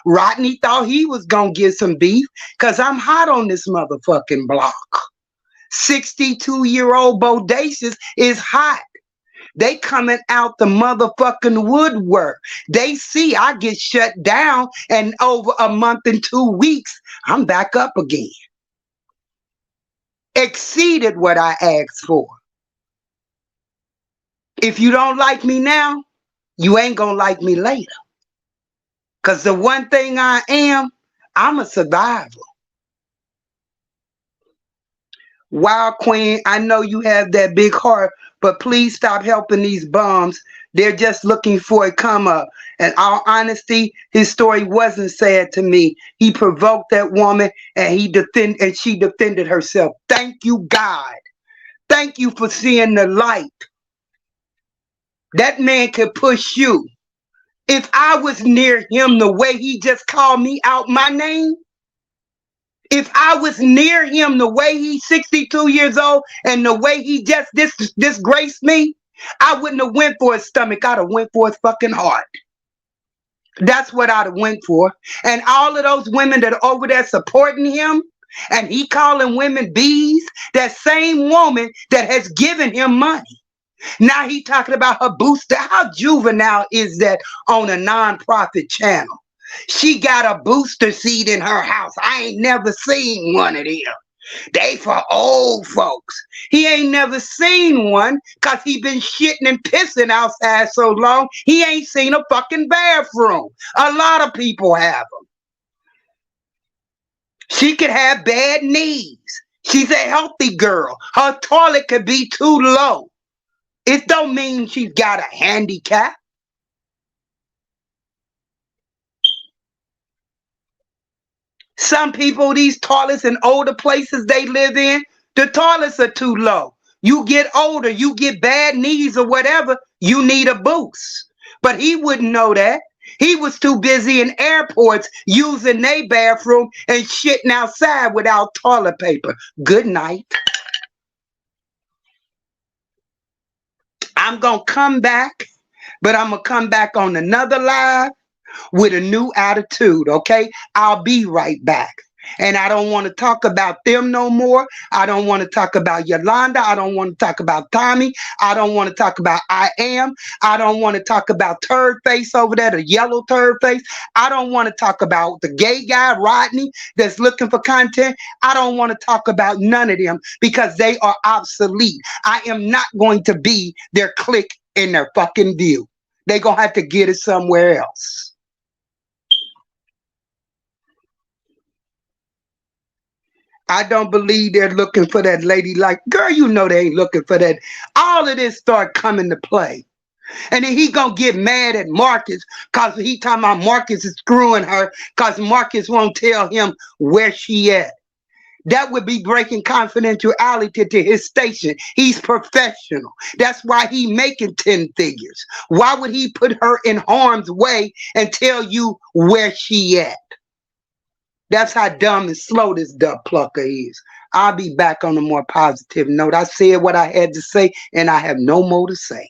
Speaker 1: Rodney thought he was gonna get some beef because I'm hot on this motherfucking block. 62-year-old Bodacious is hot. They coming out the motherfucking woodwork. They see I get shut down and over a month and 2 weeks, I'm back up again. Exceeded what I asked for. If you don't like me now, you ain't gonna like me later. Because the one thing I am, I'm a survivor. Wild Queen, I know you have that big heart, but please stop helping these bums. They're just looking for a come up. In all honesty, his story wasn't sad to me. He provoked that woman and she defended herself. Thank you, God. Thank you for seeing the light. That man could push you. If I was near him the way he just called me out my name, if I was near him the way he's 62 years old and the way he just disgraced me, I wouldn't have went for his stomach. I'd have went for his fucking heart. That's what I'd have went for. And all of those women that are over there supporting him, and he calling women bees, that same woman that has given him money. Now he talking about her booster. How juvenile is that on a non-profit channel? She got a booster seat in her house. I ain't never seen one of them. They for old folks. He ain't never seen one because he been shitting and pissing outside so long, he ain't seen a fucking bathroom. A lot of people have them. She could have bad knees. She's a healthy girl. Her toilet could be too low. It don't mean she's got a handicap. Some people, these toilets in older places they live in, the toilets are too low. You get older, you get bad knees or whatever, you need a boost. But he wouldn't know that. He was too busy in airports using their bathroom and shitting outside without toilet paper. Good night. I'm going to come back, but I'm going to come back on another live with a new attitude, okay? I'll be right back. And I don't want to talk about them no more. I don't want to talk about Yolanda. I don't want to talk about Tommy. I don't want to talk about I Am. I don't want to talk about Turd Face over there, the yellow turd face. I don't want to talk about the gay guy, Rodney, that's looking for content. I don't want to talk about none of them because they are obsolete. I am not going to be their clique in their fucking view. They're going to have to get it somewhere else. I don't believe they're looking for that lady. Like, girl, you know they ain't looking for that. All of this start coming to play. And then he gonna get mad at Marcus because he talking about Marcus is screwing her because Marcus won't tell him where she at. That would be breaking confidentiality to his station. He's professional. That's why he making 10 figures. Why would he put her in harm's way and tell you where she at? That's how dumb and slow this duck plucker is. I'll be back on a more positive note. I said what I had to say, and I have no more to say.